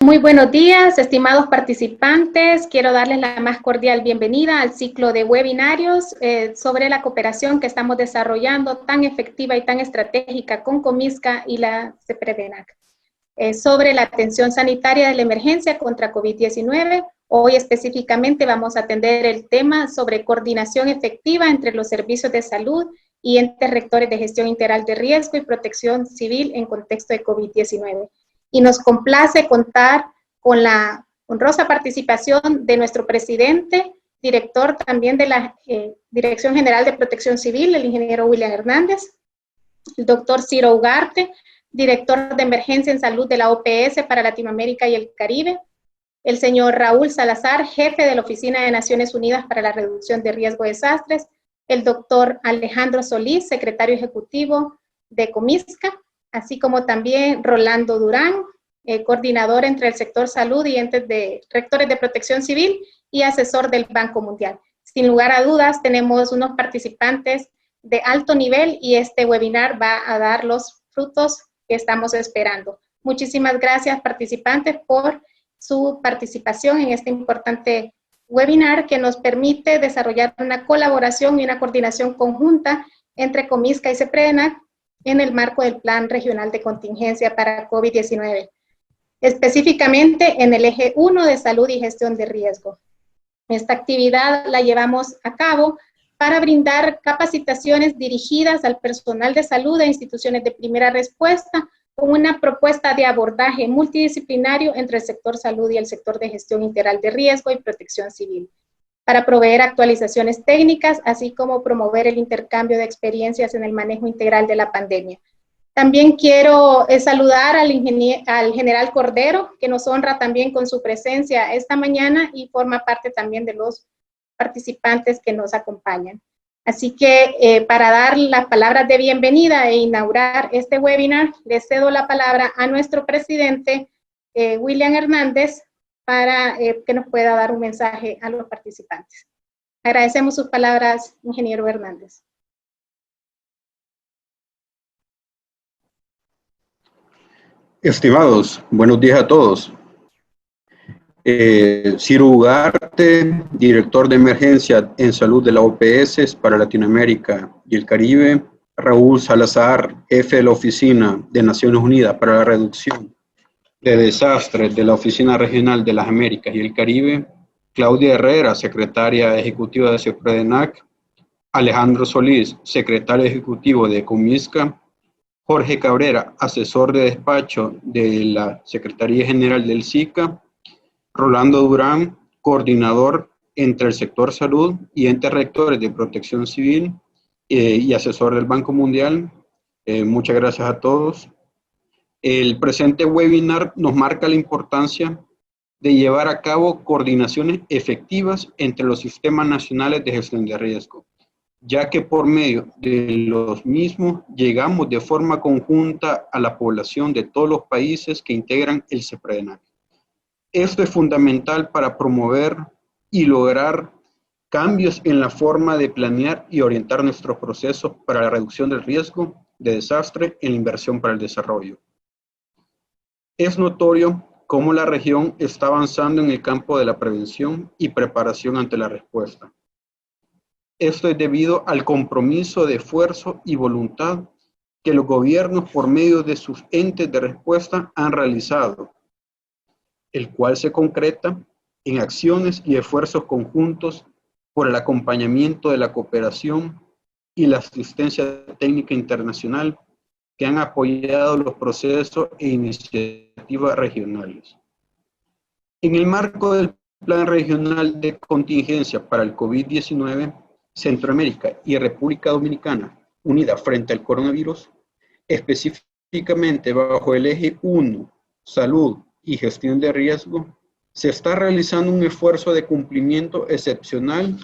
Muy buenos días, estimados participantes. Quiero darles la más cordial bienvenida al ciclo de webinarios sobre la cooperación que estamos desarrollando tan efectiva y tan estratégica con Comisca y la CEPREDENAC. Sobre la atención sanitaria de la emergencia contra COVID-19. Hoy específicamente vamos a atender el tema sobre coordinación efectiva entre los servicios de salud y entes rectores de gestión integral de riesgo y protección civil en contexto de COVID-19. Y nos complace contar con la honrosa participación de nuestro presidente, director también de la Dirección General de Protección Civil, el ingeniero William Hernández, el doctor Ciro Ugarte, director de Emergencia en Salud de la OPS para Latinoamérica y el Caribe, el señor Raúl Salazar, jefe de la Oficina de Naciones Unidas para la Reducción de Riesgo de Desastres, el doctor Alejandro Solís, secretario ejecutivo de Comisca, así como también Rolando Durán, coordinador entre el sector salud y entes de rectores de protección civil y asesor del Banco Mundial. Sin lugar a dudas, tenemos unos participantes de alto nivel y este webinar va a dar los frutos que estamos esperando. Muchísimas gracias, participantes, por su participación en este importante webinar que nos permite desarrollar una colaboración y una coordinación conjunta entre Comisca y CEPREDENAC en el marco del Plan Regional de Contingencia para COVID-19, específicamente en el eje 1 de salud y gestión de riesgo. Esta actividad la llevamos a cabo para brindar capacitaciones dirigidas al personal de salud e instituciones de primera respuesta con una propuesta de abordaje multidisciplinario entre el sector salud y el sector de gestión integral de riesgo y protección civil, para proveer actualizaciones técnicas, así como promover el intercambio de experiencias en el manejo integral de la pandemia. También quiero saludar al general Cordero, que nos honra también con su presencia esta mañana y forma parte también de los participantes que nos acompañan. Así que para dar las palabras de bienvenida e inaugurar este webinar, le cedo la palabra a nuestro presidente, William Hernández, para que nos pueda dar un mensaje a los participantes. Agradecemos sus palabras, ingeniero Hernández. Estimados, buenos días a todos. Ciro Ugarte, director de Emergencia en Salud de la OPS para Latinoamérica y el Caribe. Raúl Salazar, jefe de la Oficina de Naciones Unidas para la Reducción de Desastres de la Oficina Regional de las Américas y el Caribe. Claudia Herrera, secretaria ejecutiva de CEPREDENAC. Alejandro Solís, secretario ejecutivo de Comisca. Jorge Cabrera, asesor de despacho de la Secretaría General del SICA. Rolando Durán, coordinador entre el sector salud y entes rectores de protección civil y asesor del Banco Mundial. Muchas gracias a todos. El presente webinar nos marca la importancia de llevar a cabo coordinaciones efectivas entre los sistemas nacionales de gestión de riesgo, ya que por medio de los mismos llegamos de forma conjunta a la población de todos los países que integran el CEPREDENAC. Esto es fundamental para promover y lograr cambios en la forma de planear y orientar nuestros procesos para la reducción del riesgo de desastre en la inversión para el desarrollo. Es notorio cómo la región está avanzando en el campo de la prevención y preparación ante la respuesta. Esto es debido al compromiso de esfuerzo y voluntad que los gobiernos por medio de sus entes de respuesta han realizado, el cual se concreta en acciones y esfuerzos conjuntos por el acompañamiento de la cooperación y la asistencia técnica internacional que han apoyado los procesos e iniciativas regionales. En el marco del Plan Regional de Contingencia para el COVID-19, Centroamérica y República Dominicana, unida frente al coronavirus, específicamente bajo el eje 1, salud y gestión de riesgo, se está realizando un esfuerzo de cumplimiento excepcional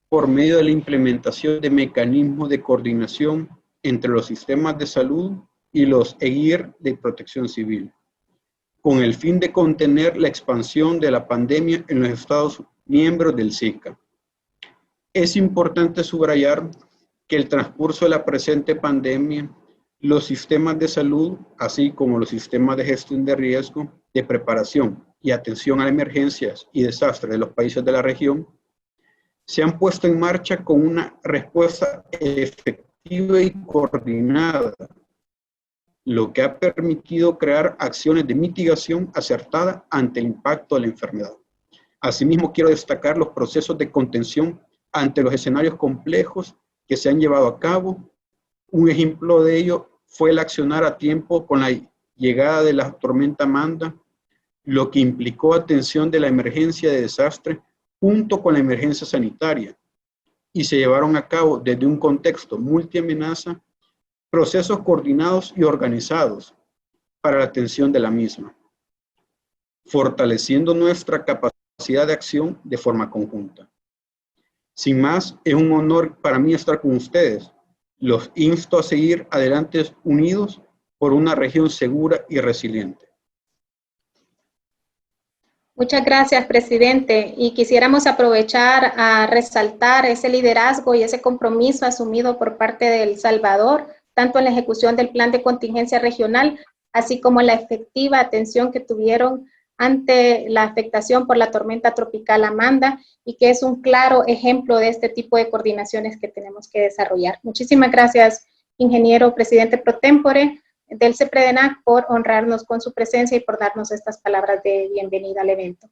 por medio de la implementación de mecanismos de coordinación entre los sistemas de salud y los EIR de protección civil, con el fin de contener la expansión de la pandemia en los Estados miembros del SICA. Es importante subrayar que el transcurso de la presente pandemia, los sistemas de salud, así como los sistemas de gestión de riesgo, de preparación y atención a emergencias y desastres de los países de la región se han puesto en marcha con una respuesta efectiva y coordinada, lo que ha permitido crear acciones de mitigación acertada ante el impacto de la enfermedad. Asimismo, quiero destacar los procesos de contención ante los escenarios complejos que se han llevado a cabo. Un ejemplo de ello fue el accionar a tiempo con la llegada de la tormenta Amanda, lo que implicó atención de la emergencia de desastre junto con la emergencia sanitaria, y se llevaron a cabo desde un contexto multiamenaza procesos coordinados y organizados para la atención de la misma, fortaleciendo nuestra capacidad de acción de forma conjunta. Sin más, es un honor para mí estar con ustedes. Los insto a seguir adelante unidos por una región segura y resiliente. Muchas gracias, presidente. Y quisiéramos aprovechar a resaltar ese liderazgo y ese compromiso asumido por parte de El Salvador, tanto en la ejecución del plan de contingencia regional, así como la efectiva atención que tuvieron ante la afectación por la tormenta tropical Amanda, y que es un claro ejemplo de este tipo de coordinaciones que tenemos que desarrollar. Muchísimas gracias, ingeniero presidente pro tempore del CEPREDENAC, por honrarnos con su presencia y por darnos estas palabras de bienvenida al evento.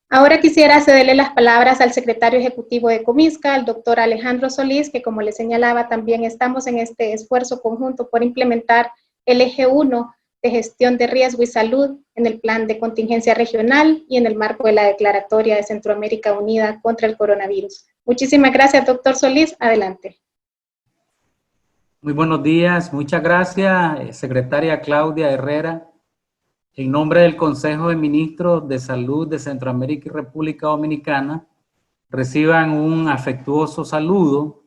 Ahora quisiera cederle las palabras al secretario ejecutivo de Comisca, al doctor Alejandro Solís, que como le señalaba, también estamos en este esfuerzo conjunto por implementar el eje 1 de gestión de riesgo y salud en el plan de contingencia regional y en el marco de la declaratoria de Centroamérica Unida contra el coronavirus. Muchísimas gracias, doctor Solís. Adelante. Muy buenos días. Muchas gracias, secretaria Claudia Herrera. En nombre del Consejo de Ministros de Salud de Centroamérica y República Dominicana, reciban un afectuoso saludo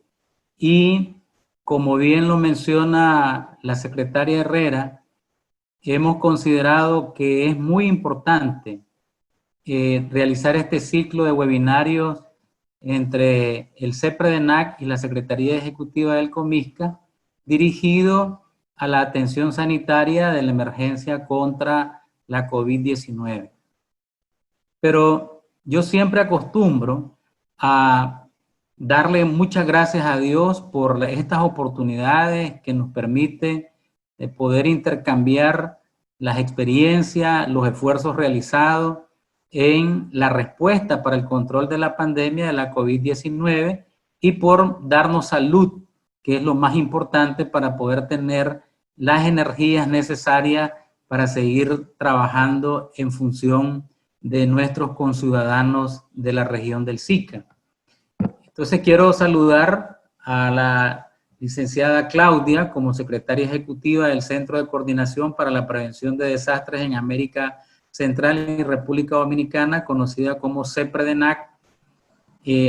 y, como bien lo menciona la secretaria Herrera, hemos considerado que es muy importante realizar este ciclo de webinarios entre el CEPREDENAC y la Secretaría Ejecutiva del Comisca, dirigido a la atención sanitaria de la emergencia contra la COVID-19. Pero yo siempre acostumbro a darle muchas gracias a Dios por estas oportunidades que nos permite poder intercambiar las experiencias, los esfuerzos realizados en la respuesta para el control de la pandemia de la COVID-19 y por darnos salud, que es lo más importante para poder tener las energías necesarias para seguir trabajando en función de nuestros conciudadanos de la región del SICA. Entonces quiero saludar a la licenciada Claudia como secretaria ejecutiva del Centro de Coordinación para la Prevención de Desastres en América Central y República Dominicana, conocida como CEPREDENAC,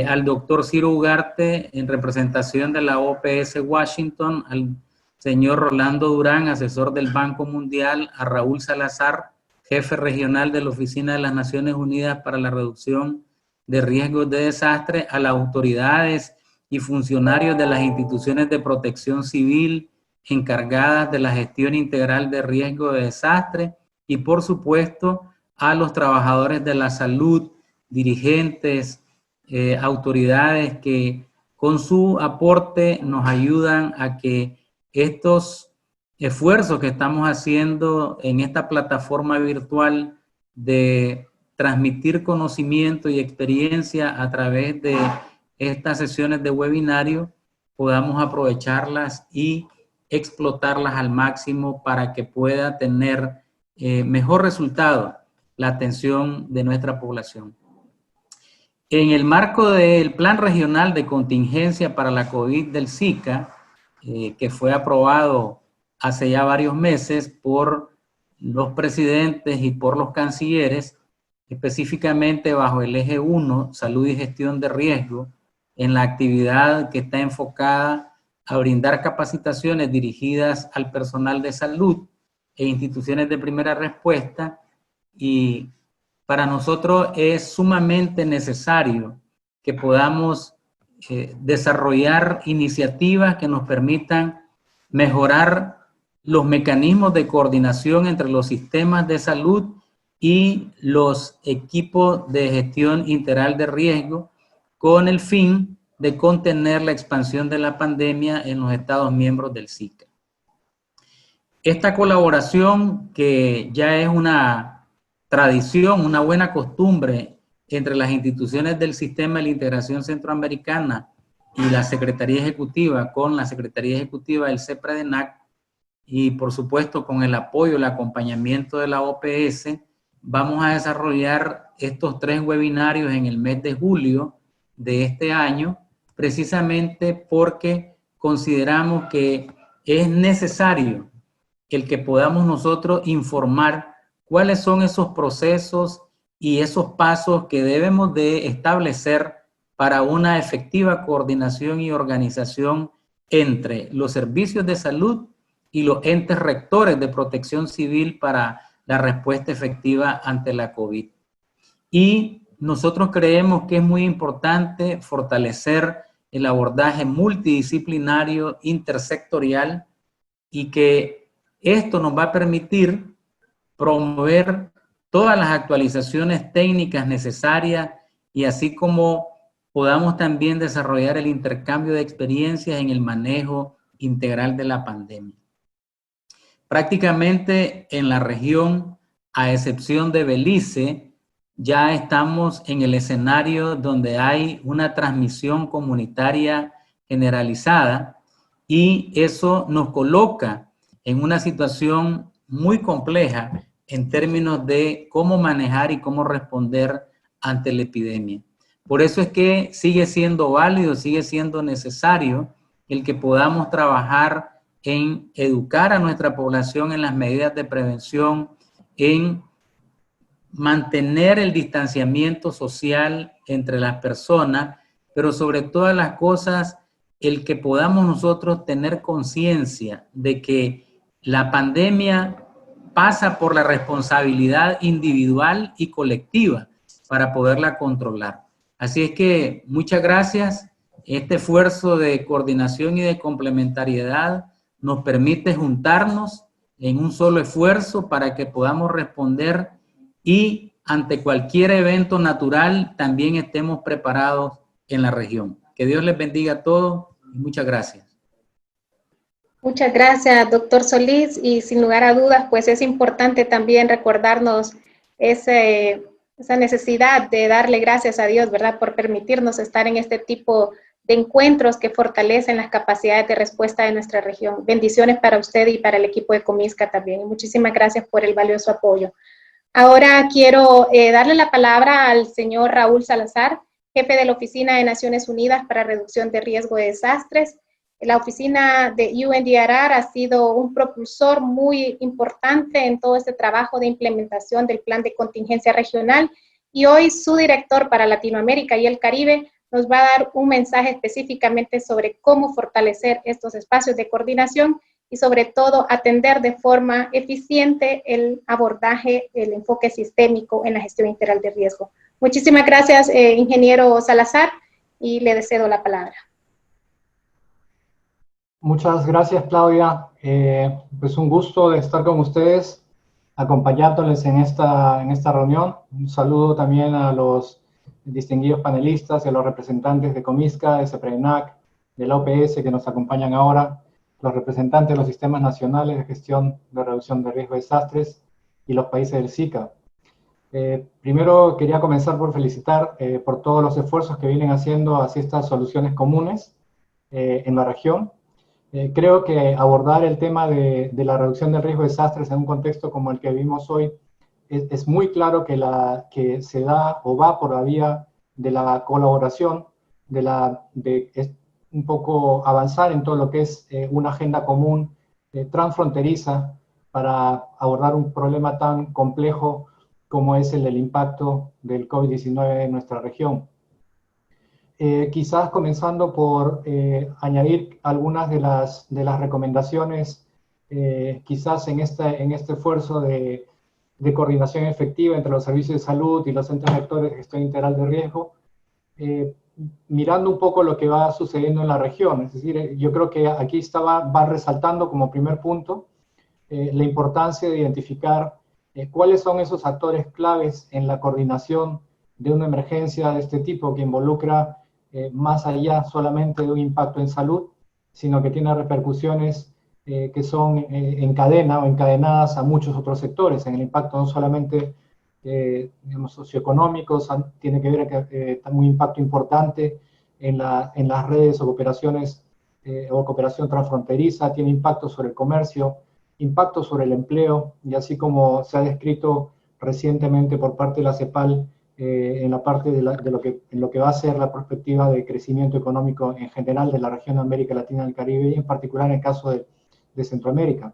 al doctor Ciro Ugarte en representación de la OPS Washington, al señor Rolando Durán, asesor del Banco Mundial, a Raúl Salazar, jefe regional de la Oficina de las Naciones Unidas para la Reducción de Riesgos de Desastre, a las autoridades y funcionarios de las instituciones de protección civil encargadas de la gestión integral de riesgo de desastre y, por supuesto, a los trabajadores de la salud, dirigentes, autoridades que con su aporte nos ayudan a que estos esfuerzos que estamos haciendo en esta plataforma virtual de transmitir conocimiento y experiencia a través de estas sesiones de webinario, podamos aprovecharlas y explotarlas al máximo para que pueda tener mejor resultado la atención de nuestra población. En el marco del Plan Regional de Contingencia para la COVID del SICA, que fue aprobado hace ya varios meses por los presidentes y por los cancilleres, específicamente bajo el eje 1, salud y gestión de riesgo, en la actividad que está enfocada a brindar capacitaciones dirigidas al personal de salud e instituciones de primera respuesta, y para nosotros es sumamente necesario que podamos desarrollar iniciativas que nos permitan mejorar los mecanismos de coordinación entre los sistemas de salud y los equipos de gestión integral de riesgo con el fin de contener la expansión de la pandemia en los Estados miembros del SICA. Esta colaboración, que ya es una tradición, una buena costumbre entre las instituciones del Sistema de la Integración Centroamericana y la Secretaría Ejecutiva con la Secretaría Ejecutiva del CEPREDENAC, y por supuesto con el apoyo, el acompañamiento de la OPS, vamos a desarrollar estos 3 webinarios en el mes de julio de este año, precisamente porque consideramos que es necesario el que podamos nosotros informar cuáles son esos procesos y esos pasos que debemos de establecer para una efectiva coordinación y organización entre los servicios de salud y los entes rectores de protección civil para la respuesta efectiva ante la COVID. Y nosotros creemos que es muy importante fortalecer el abordaje multidisciplinario, intersectorial, y que esto nos va a permitir promover todas las actualizaciones técnicas necesarias y así como podamos también desarrollar el intercambio de experiencias en el manejo integral de la pandemia. Prácticamente en la región, a excepción de Belice, ya estamos en el escenario donde hay una transmisión comunitaria generalizada y eso nos coloca en una situación muy compleja en términos de cómo manejar y cómo responder ante la epidemia. Por eso es que sigue siendo válido, sigue siendo necesario el que podamos trabajar en educar a nuestra población en las medidas de prevención, en mantener el distanciamiento social entre las personas, pero sobre todas las cosas, el que podamos nosotros tener conciencia de que la pandemia pasa por la responsabilidad individual y colectiva para poderla controlar. Así es que muchas gracias. Este esfuerzo de coordinación y de complementariedad nos permite juntarnos en un solo esfuerzo para que podamos responder y ante cualquier evento natural también estemos preparados en la región. Que Dios les bendiga a todos y muchas gracias. Muchas gracias, doctor Solís, y sin lugar a dudas, pues es importante también recordarnos esa necesidad de darle gracias a Dios, ¿verdad?, por permitirnos estar en este tipo de encuentros que fortalecen las capacidades de respuesta de nuestra región. Bendiciones para usted y para el equipo de Comisca también. Y muchísimas gracias por el valioso apoyo. Ahora quiero darle la palabra al señor Raúl Salazar, jefe de la Oficina de Naciones Unidas para Reducción de Riesgo de Desastres. La oficina de UNDRR ha sido un propulsor muy importante en todo este trabajo de implementación del plan de contingencia regional y hoy su director para Latinoamérica y el Caribe nos va a dar un mensaje específicamente sobre cómo fortalecer estos espacios de coordinación y sobre todo atender de forma eficiente el abordaje, el enfoque sistémico en la gestión integral de riesgo. Muchísimas gracias, ingeniero Salazar, y le cedo la palabra. Muchas gracias, Claudia. Pues un gusto de estar con ustedes, acompañándoles en esta reunión. Un saludo también a los distinguidos panelistas y a los representantes de Comisca, de CEPREDENAC, de la OPS que nos acompañan ahora, los representantes de los sistemas nacionales de gestión de reducción de riesgo de desastres y los países del SICA. Primero quería comenzar por felicitar por todos los esfuerzos que vienen haciendo hacia estas soluciones comunes en la región. Creo que abordar el tema de la reducción del riesgo de desastres en un contexto como el que vimos hoy es muy claro que se da o va por la vía de la colaboración, de un poco avanzar en todo lo que es una agenda común transfronteriza para abordar un problema tan complejo como es el del impacto del COVID-19 en nuestra región. Quizás comenzando por añadir algunas de las recomendaciones, quizás en este esfuerzo de coordinación efectiva entre los servicios de salud y los entes rectores de gestión integral de riesgo, mirando un poco lo que va sucediendo en la región. Es decir, yo creo que aquí va resaltando como primer punto la importancia de identificar ¿Cuáles son esos actores claves en la coordinación de una emergencia de este tipo que involucra más allá solamente de un impacto en salud, sino que tiene repercusiones que son en cadena o encadenadas a muchos otros sectores? En el impacto no solamente digamos, socioeconómicos, tiene que ver que un impacto importante en las redes o cooperaciones o cooperación transfronteriza, tiene impacto sobre el comercio, impacto sobre el empleo, y así como se ha descrito recientemente por parte de la CEPAL en la parte de lo que va a ser la perspectiva de crecimiento económico en general de la región de América Latina y el Caribe, y en particular en el caso de Centroamérica.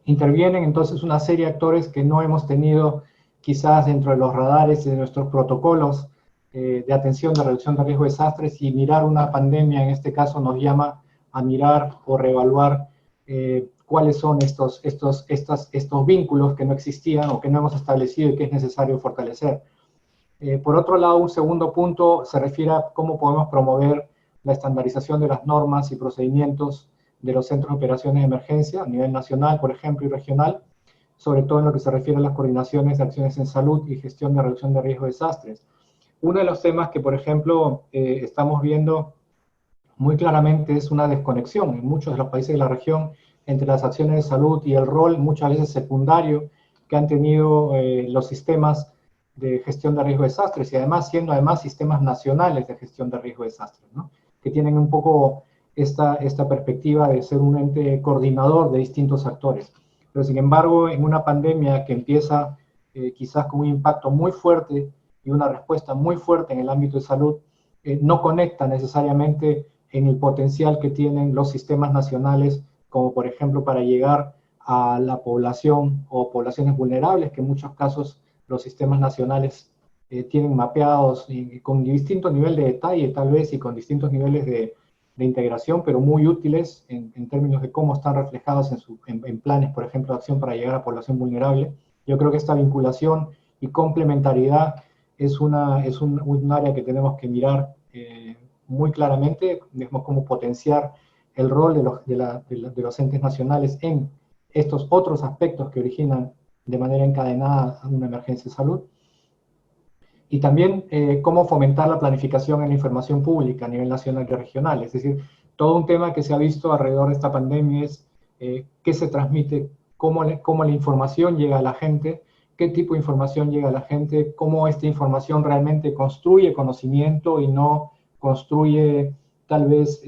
Intervienen entonces una serie de actores que no hemos tenido quizás dentro de los radares y de nuestros protocolos de atención de reducción de riesgo de desastres, y mirar una pandemia en este caso nos llama a mirar o reevaluar cuáles son estos vínculos que no existían o que no hemos establecido y que es necesario fortalecer. Por otro lado, un segundo punto se refiere a cómo podemos promover la estandarización de las normas y procedimientos de los centros de operaciones de emergencia a nivel nacional, por ejemplo, y regional, sobre todo en lo que se refiere a las coordinaciones de acciones en salud y gestión de reducción de riesgo de desastres. Uno de los temas que, por ejemplo, estamos viendo muy claramente es una desconexión en muchos de los países de la región entre las acciones de salud y el rol muchas veces secundario que han tenido los sistemas de gestión de riesgo de desastres, y además siendo sistemas nacionales de gestión de riesgo de desastres, ¿no? Que tienen un poco esta perspectiva de ser un ente coordinador de distintos actores. Pero sin embargo, en una pandemia que empieza quizás con un impacto muy fuerte y una respuesta muy fuerte en el ámbito de salud, no conecta necesariamente en el potencial que tienen los sistemas nacionales, como por ejemplo para llegar a la población o poblaciones vulnerables, que en muchos casos los sistemas nacionales tienen mapeados y con distinto nivel de detalle tal vez y con distintos niveles de integración, pero muy útiles en términos de cómo están reflejados en planes, por ejemplo, de acción para llegar a población vulnerable. Yo creo que esta vinculación y complementariedad es un área que tenemos que mirar muy claramente, digamos, cómo potenciar el rol de los entes nacionales en estos otros aspectos que originan de manera encadenada una emergencia de salud. Y también cómo fomentar la planificación en la información pública a nivel nacional y regional. Es decir, todo un tema que se ha visto alrededor de esta pandemia es qué se transmite, cómo la información llega a la gente, qué tipo de información llega a la gente, cómo esta información realmente construye conocimiento y no construye tal vez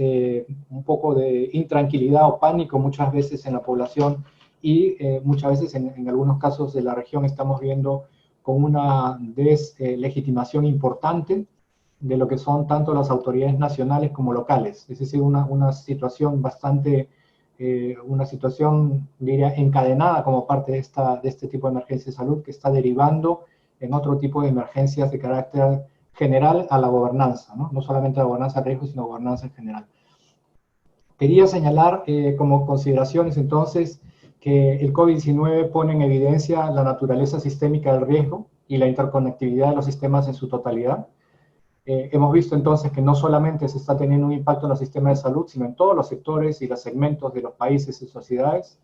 un poco de intranquilidad o pánico muchas veces en la población, y muchas veces en algunos casos de la región estamos viendo con una deslegitimación importante de lo que son tanto las autoridades nacionales como locales. Es decir, una situación bastante, una situación, diría, encadenada como parte de este tipo de emergencia de salud, que está derivando en otro tipo de emergencias de carácter general a la gobernanza, ¿no? No solamente a la gobernanza de riesgo, sino gobernanza en general. Quería señalar como consideraciones entonces que el COVID-19 pone en evidencia la naturaleza sistémica del riesgo y la interconectividad de los sistemas en su totalidad. Hemos visto entonces que no solamente se está teniendo un impacto en los sistemas de salud, sino en todos los sectores y los segmentos de los países y sociedades,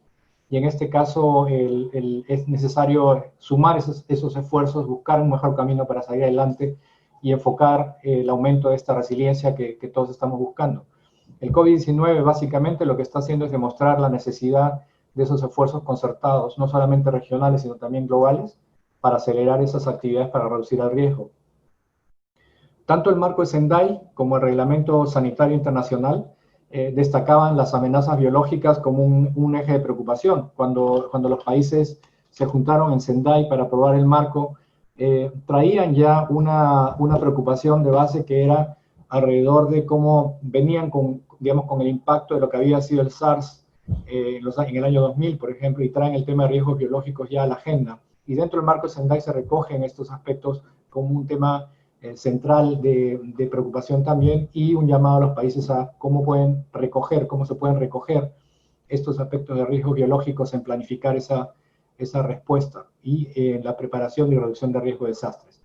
y en este caso es necesario sumar esos esfuerzos, buscar un mejor camino para salir adelante y enfocar el aumento de esta resiliencia que todos estamos buscando. El COVID-19 básicamente lo que está haciendo es demostrar la necesidad de esos esfuerzos concertados, no solamente regionales, sino también globales, para acelerar esas actividades para reducir el riesgo. Tanto el marco de Sendai como el Reglamento Sanitario Internacional destacaban las amenazas biológicas como un eje de preocupación. Cuando los países se juntaron en Sendai para aprobar el marco, traían ya una preocupación de base que era alrededor de cómo venían con el impacto de lo que había sido el SARS en el año 2000, por ejemplo, y traen el tema de riesgos biológicos ya a la agenda. Y dentro del marco de Sendai se recogen estos aspectos como un tema central de preocupación también, y un llamado a los países a cómo se pueden recoger estos aspectos de riesgos biológicos en planificar esa respuesta y la preparación y reducción de riesgo de desastres.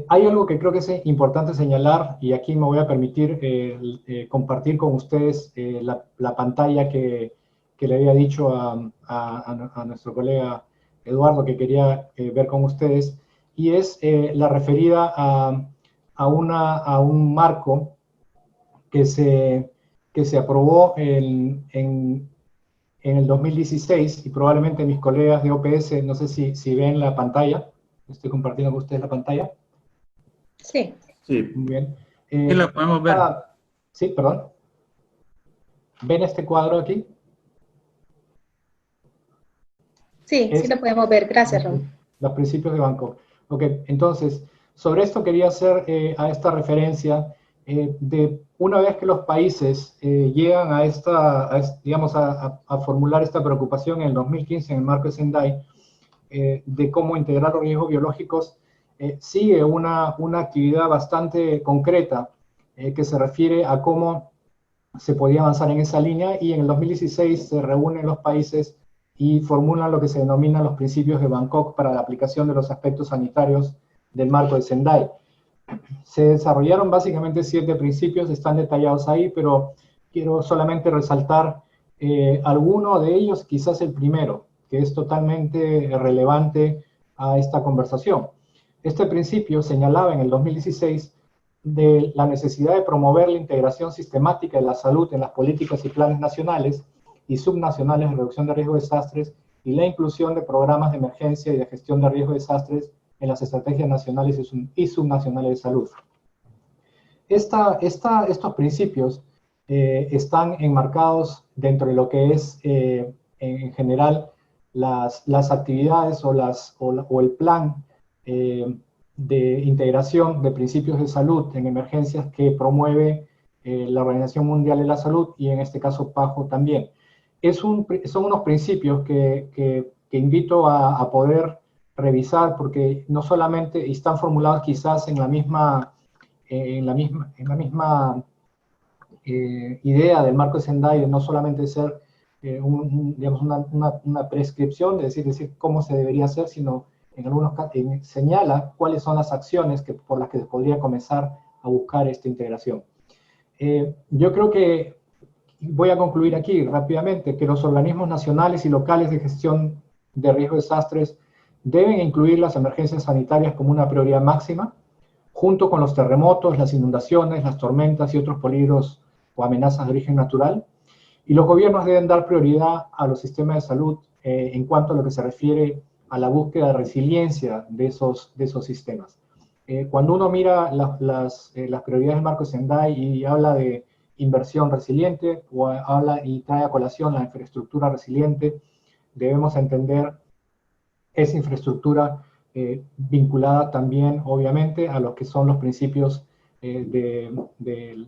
Hay algo que creo que es importante señalar, y aquí me voy a permitir compartir con ustedes la pantalla que le había dicho a nuestro colega Eduardo, que quería ver con ustedes, y es la referida a un marco que se aprobó en el 2016, y probablemente mis colegas de OPS, no sé si ven la pantalla, estoy compartiendo con ustedes la pantalla. Sí. Sí. Muy bien. Sí, la podemos ver. Sí, perdón. ¿Ven este cuadro aquí? Sí, sí lo podemos ver. Gracias, Raúl. Los principios de Bangkok. Ok, entonces, sobre esto quería hacer a esta referencia de una vez que los países llegan digamos, a formular esta preocupación en el 2015 en el marco de Sendai, de cómo integrar los riesgos biológicos, sigue una actividad bastante concreta que se refiere a cómo se podía avanzar en esa línea, y en el 2016 se reúnen los países y formulan lo que se denominan los principios de Bangkok para la aplicación de los aspectos sanitarios del marco de Sendai. Se desarrollaron básicamente 7 principios, están detallados ahí, pero quiero solamente resaltar alguno de ellos, quizás el primero, que es totalmente relevante a esta conversación. Este principio señalaba en el 2016 de la necesidad de promover la integración sistemática de la salud en las políticas y planes nacionales y subnacionales de reducción de riesgo de desastres, y la inclusión de programas de emergencia y de gestión de riesgo de desastres en las estrategias nacionales y subnacionales de salud. Estos principios están enmarcados dentro de lo que es, en general, las actividades o el plan de integración de principios de salud en emergencias que promueve la Organización Mundial de la Salud, y en este caso PAHO también. Son unos principios que invito a poder revisar, porque no solamente están formulados quizás en la misma idea del marco de Sendai, de no solamente ser digamos, una prescripción, de decir cómo se debería hacer, sino en algunos casos señala cuáles son las acciones por las que se podría comenzar a buscar esta integración. Yo creo que voy a concluir aquí rápidamente, que los organismos nacionales y locales de gestión de riesgo de desastres deben incluir las emergencias sanitarias como una prioridad máxima, junto con los terremotos, las inundaciones, las tormentas y otros peligros o amenazas de origen natural. Y los gobiernos deben dar prioridad a los sistemas de salud en cuanto a lo que se refiere a la búsqueda de resiliencia de esos sistemas. Cuando uno mira las prioridades del marco de Sendai y habla de inversión resiliente, o habla y trae a colación la infraestructura resiliente, debemos entender esa infraestructura vinculada también, obviamente, a lo que son los principios de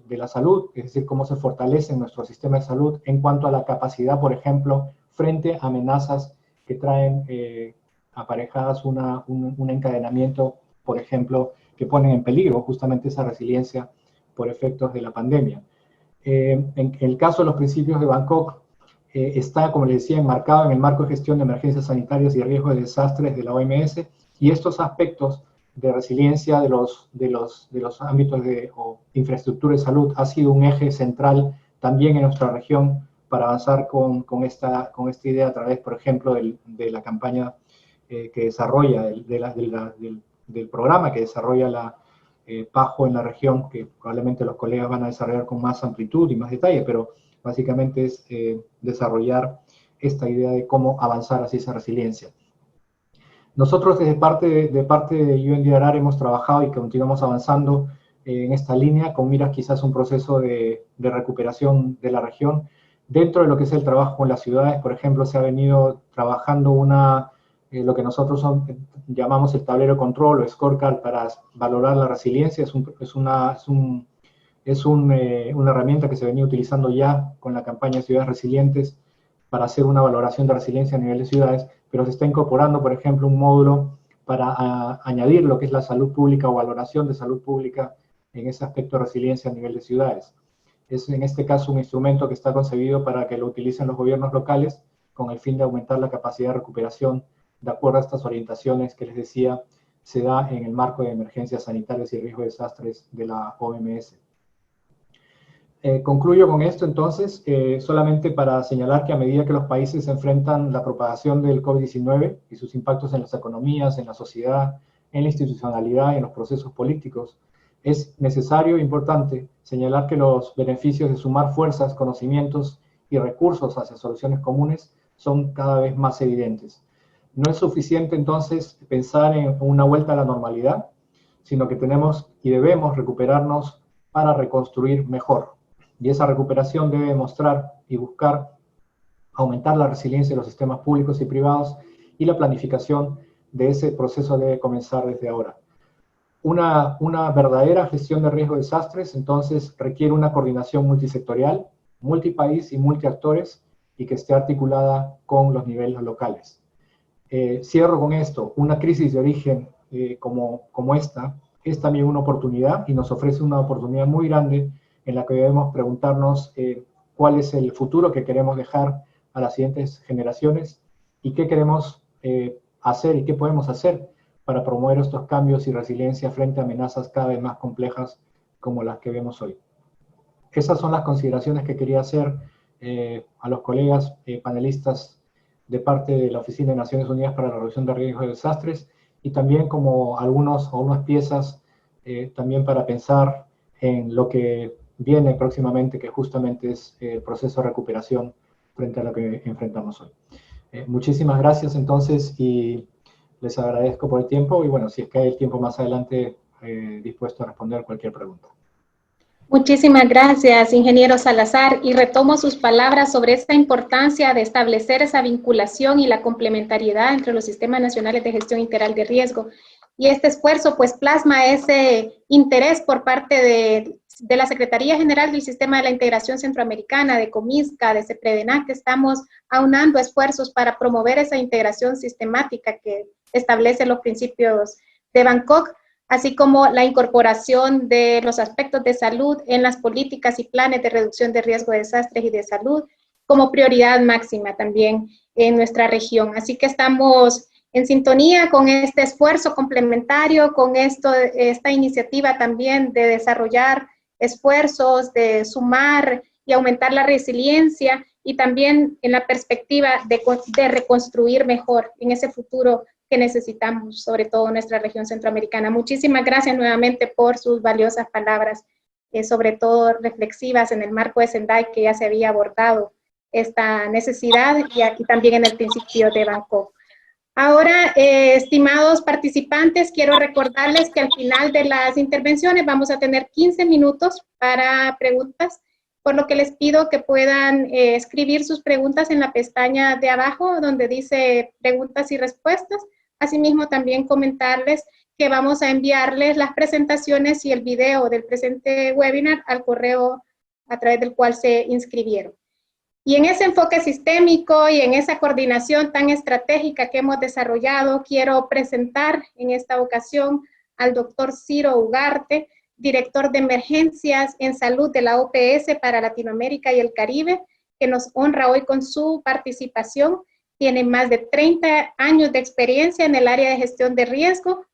la salud, es decir, cómo se fortalece nuestro sistema de salud en cuanto a la capacidad, por ejemplo, frente a amenazas que traen aparejadas un encadenamiento, por ejemplo, que ponen en peligro justamente esa resiliencia por efectos de la pandemia. En el caso de los principios de Bangkok, está, como les decía, enmarcado en el marco de gestión de emergencias sanitarias y riesgo de desastres de la OMS, y estos aspectos de resiliencia de los ámbitos de infraestructura de salud ha sido un eje central también en nuestra región para avanzar con esta idea a través, por ejemplo, de la campaña que desarrolla, del programa que desarrolla la PAHO en la región, que probablemente los colegas van a desarrollar con más amplitud y más detalle, pero básicamente es desarrollar esta idea de cómo avanzar hacia esa resiliencia. Nosotros desde parte de UNDRR hemos trabajado y continuamos avanzando en esta línea con miras quizás un proceso de recuperación de la región. Dentro de lo que es el trabajo en las ciudades, por ejemplo, se ha venido trabajando lo que nosotros llamamos el tablero de control o scorecard para valorar la resiliencia. Es una herramienta que se venía utilizando ya con la campaña Ciudades Resilientes para hacer una valoración de resiliencia a nivel de ciudades, pero se está incorporando, por ejemplo, un módulo para añadir lo que es la salud pública o valoración de salud pública en ese aspecto de resiliencia a nivel de ciudades. Es en este caso un instrumento que está concebido para que lo utilicen los gobiernos locales con el fin de aumentar la capacidad de recuperación de acuerdo a estas orientaciones que les decía se da en el marco de emergencias sanitarias y riesgo de desastres de la OMS. Concluyo con esto entonces, solamente para señalar que a medida que los países enfrentan la propagación del COVID-19 y sus impactos en las economías, en la sociedad, en la institucionalidad y en los procesos políticos, es necesario e importante señalar que los beneficios de sumar fuerzas, conocimientos y recursos hacia soluciones comunes son cada vez más evidentes. No es suficiente entonces pensar en una vuelta a la normalidad, sino que tenemos y debemos recuperarnos para reconstruir mejor. Y esa recuperación debe demostrar y buscar aumentar la resiliencia de los sistemas públicos y privados, y la planificación de ese proceso debe comenzar desde ahora. Una verdadera gestión de riesgo de desastres, entonces, requiere una coordinación multisectorial, multipaís y multiactores, y que esté articulada con los niveles locales. Cierro con esto. Una crisis de origen como esta es también una oportunidad, y nos ofrece una oportunidad muy grande en la que debemos preguntarnos cuál es el futuro que queremos dejar a las siguientes generaciones y qué queremos hacer y qué podemos hacer para promover estos cambios y resiliencia frente a amenazas cada vez más complejas como las que vemos hoy. Esas son las consideraciones que quería hacer a los colegas panelistas de parte de la Oficina de Naciones Unidas para la Reducción de Riesgos de Desastres, y también como algunas piezas también para pensar en lo que viene próximamente, que justamente es el proceso de recuperación frente a lo que enfrentamos hoy. Muchísimas gracias entonces, y les agradezco por el tiempo, y bueno, si es que hay el tiempo más adelante, dispuesto a responder cualquier pregunta. Muchísimas gracias, ingeniero Salazar, y retomo sus palabras sobre esta importancia de establecer esa vinculación y la complementariedad entre los sistemas nacionales de gestión integral de riesgo. Y este esfuerzo pues plasma ese interés por parte de la Secretaría General del Sistema de la Integración Centroamericana, de Comisca, de CEPREDENAC, que estamos aunando esfuerzos para promover esa integración sistemática que establece los principios de Bangkok, así como la incorporación de los aspectos de salud en las políticas y planes de reducción de riesgo de desastres y de salud como prioridad máxima también en nuestra región. Así que estamos en sintonía con este esfuerzo complementario, con esta iniciativa también de desarrollar esfuerzos, de sumar y aumentar la resiliencia, y también en la perspectiva de reconstruir mejor en ese futuro que necesitamos, sobre todo en nuestra región centroamericana. Muchísimas gracias nuevamente por sus valiosas palabras, sobre todo reflexivas en el marco de Sendai, que ya se había abordado esta necesidad, y aquí también en el principio de Bangkok. Ahora, estimados participantes, quiero recordarles que al final de las intervenciones vamos a tener 15 minutos para preguntas, por lo que les pido que puedan escribir sus preguntas en la pestaña de abajo donde dice preguntas y respuestas. Asimismo, también comentarles que vamos a enviarles las presentaciones y el video del presente webinar al correo a través del cual se inscribieron. Y en ese enfoque sistémico y en esa coordinación tan estratégica que hemos desarrollado, quiero presentar en esta ocasión al doctor Ciro Ugarte, director de emergencias en salud de la OPS para Latinoamérica y el Caribe, que nos honra hoy con su participación. Tiene más de 30 años de experiencia en el área de gestión de riesgo,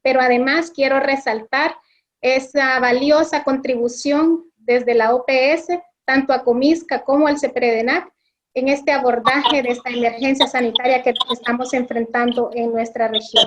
pero además quiero resaltar esa valiosa contribución desde la OPS, tanto a Comisca como al CEPREDENAC, en este abordaje de esta emergencia sanitaria que estamos enfrentando en nuestra región.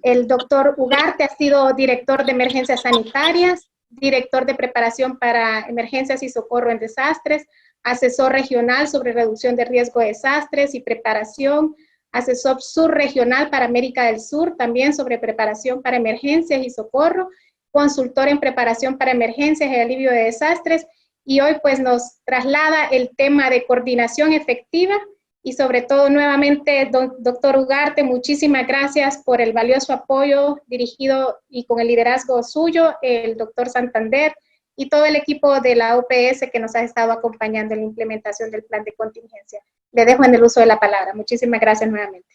El doctor Ugarte ha sido director de emergencias sanitarias, director de preparación para emergencias y socorro en desastres, asesor regional sobre reducción de riesgo de desastres y preparación, asesor subregional para América del Sur, también sobre preparación para emergencias y socorro, consultor en preparación para emergencias y alivio de desastres, y hoy pues nos traslada el tema de coordinación efectiva. Y sobre todo, nuevamente, doctor Ugarte, muchísimas gracias por el valioso apoyo dirigido y con el liderazgo suyo, el doctor Santander y todo el equipo de la OPS que nos ha estado acompañando en la implementación del plan de contingencia. Le dejo en el uso de la palabra. Muchísimas gracias nuevamente.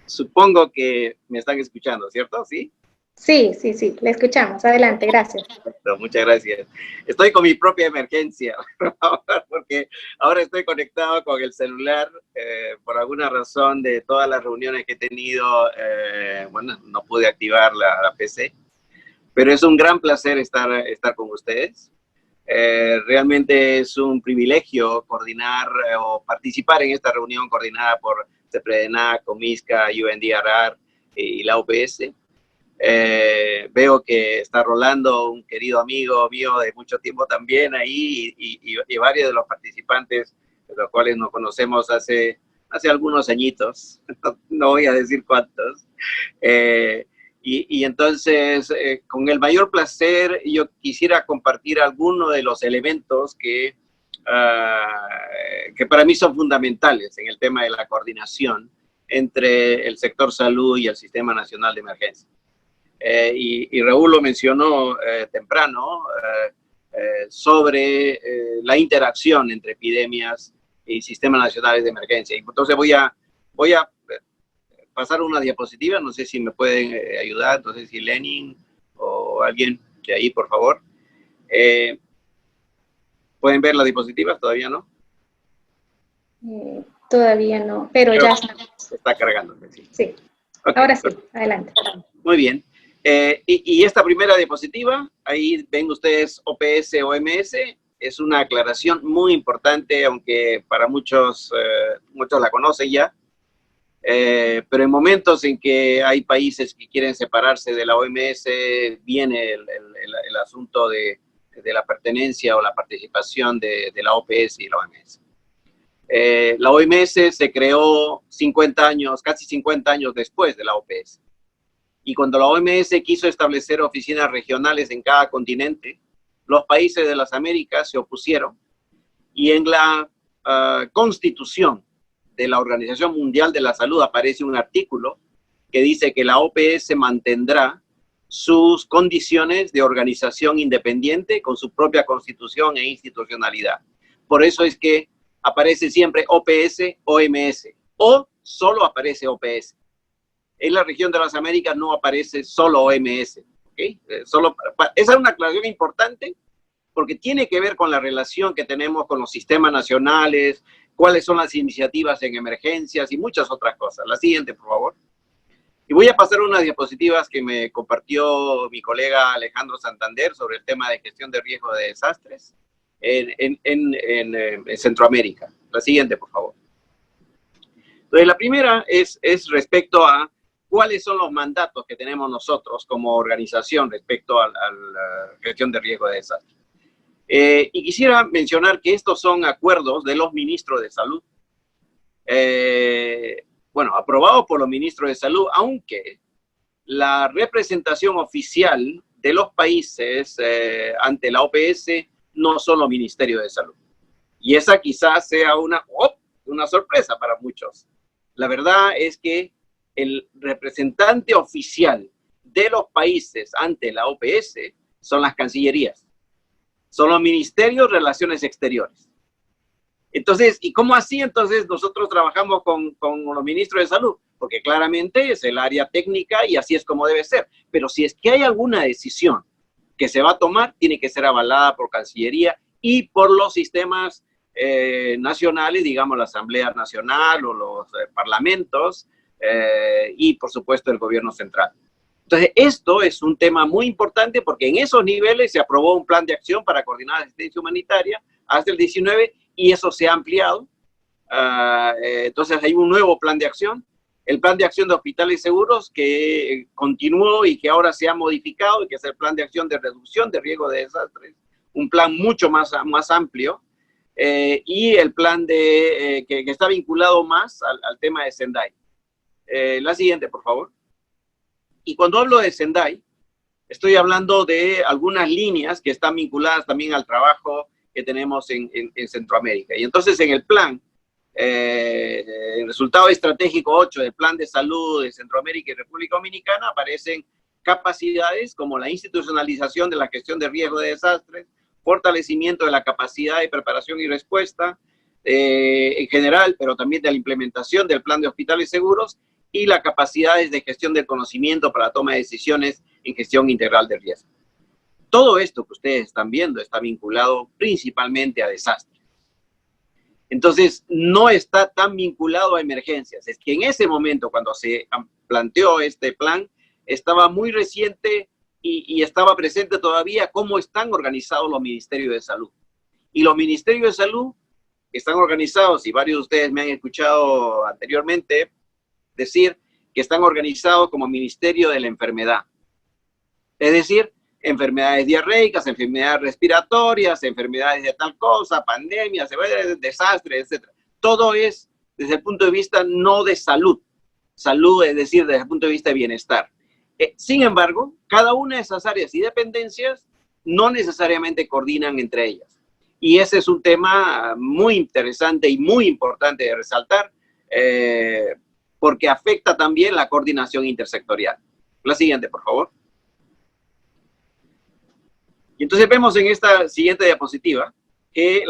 Supongo que me están escuchando, ¿cierto? ¿Sí? Sí, sí, sí, le escuchamos. Adelante, gracias. No, muchas gracias. Estoy con mi propia emergencia, porque ahora estoy conectado con el celular por alguna razón de todas las reuniones que he tenido. Bueno, no pude activar la PC, pero es un gran placer estar con ustedes. Realmente es un privilegio coordinar o participar en esta reunión coordinada por CEPREDENAC, Comisca, UNDRR y la OPS. Veo que está Rolando, un querido amigo mío de mucho tiempo también ahí, y varios de los participantes, de los cuales nos conocemos hace algunos añitos, no voy a decir cuántos. Y entonces, con el mayor placer, yo quisiera compartir algunos de los elementos que para mí son fundamentales en el tema de la coordinación entre el sector salud y el Sistema Nacional de Emergencia. Y Raúl lo mencionó temprano sobre la interacción entre epidemias y sistemas nacionales de emergencia. Y entonces voy a pasar una diapositiva, no sé si me pueden ayudar, entonces si Lenin o alguien de ahí, por favor. ¿Pueden ver las diapositivas? ¿Todavía no? Todavía no, pero ya está cargando. Sí. Sí, okay, ahora sí, adelante. Muy bien. Y esta primera diapositiva, ahí ven ustedes OPS, OMS, es una aclaración muy importante, aunque para muchos la conocen ya, pero en momentos en que hay países que quieren separarse de la OMS, viene el asunto de la pertenencia o la participación de la OPS y la OMS. La OMS se creó 50 años, casi 50 años después de la OPS. Y cuando la OMS quiso establecer oficinas regionales en cada continente, los países de las Américas se opusieron, y en la Constitución de la Organización Mundial de la Salud aparece un artículo que dice que la OPS mantendrá sus condiciones de organización independiente con su propia constitución e institucionalidad. Por eso es que aparece siempre OPS, OMS, o solo aparece OPS. En la región de las Américas no aparece solo OMS. ¿Okay? Esa es una aclaración importante porque tiene que ver con la relación que tenemos con los sistemas nacionales, cuáles son las iniciativas en emergencias y muchas otras cosas. La siguiente, por favor. Y voy a pasar unas diapositivas que me compartió mi colega Alejandro Santander sobre el tema de gestión de riesgo de desastres en Centroamérica. La siguiente, por favor. Entonces, la primera es respecto a cuáles son los mandatos que tenemos nosotros como organización respecto a la gestión de riesgo de desastre. Y quisiera mencionar que estos son acuerdos de los ministros de salud, bueno, aprobados por los ministros de salud, aunque la representación oficial de los países ante la OPS no son los ministerios de salud. Y esa quizás sea una sorpresa para muchos. La verdad es que el representante oficial de los países ante la OPS son las cancillerías, son los ministerios de Relaciones Exteriores. Entonces, ¿y cómo así entonces nosotros trabajamos con los ministros de salud? Porque claramente es el área técnica y así es como debe ser. Pero si es que hay alguna decisión que se va a tomar, tiene que ser avalada por Cancillería y por los sistemas nacionales, digamos la Asamblea Nacional o los parlamentos, y por supuesto el gobierno central. Entonces esto es un tema muy importante porque en esos niveles se aprobó un plan de acción para coordinar la asistencia humanitaria hasta el 19 y eso se ha ampliado. Entonces hay un nuevo plan de acción, el plan de acción de hospitales seguros que continuó y que ahora se ha modificado y que es el plan de acción de reducción de riesgo de desastres, un plan mucho más amplio. Y el plan que está vinculado más al tema de Sendai. La siguiente, por favor. Y cuando hablo de Sendai, estoy hablando de algunas líneas que están vinculadas también al trabajo que tenemos en Centroamérica. Y entonces en el plan, el resultado estratégico 8 del Plan de Salud de Centroamérica y República Dominicana aparecen capacidades como la institucionalización de la gestión de riesgo de desastres, fortalecimiento de la capacidad de preparación y respuesta en general, pero también de la implementación del plan de hospitales seguros y las capacidades de gestión del conocimiento para la toma de decisiones en gestión integral de riesgo. Todo esto que ustedes están viendo está vinculado principalmente a desastres. Entonces, no está tan vinculado a emergencias. Es que en ese momento, cuando se planteó este plan, estaba muy reciente y estaba presente todavía cómo están organizados los ministerios de salud. Y los ministerios de salud están organizados, y varios de ustedes me han escuchado anteriormente decir que están organizados como Ministerio de la Enfermedad. Es decir, enfermedades diarreicas, enfermedades respiratorias, enfermedades de tal cosa, pandemias, desastres, etc. Todo es desde el punto de vista no de salud. Salud, es decir, desde el punto de vista de bienestar. Sin embargo, cada una de esas áreas y dependencias no necesariamente coordinan entre ellas. Y ese es un tema muy interesante y muy importante de resaltar, porque afecta también la coordinación intersectorial. La siguiente, por favor. Y entonces vemos en esta siguiente diapositiva que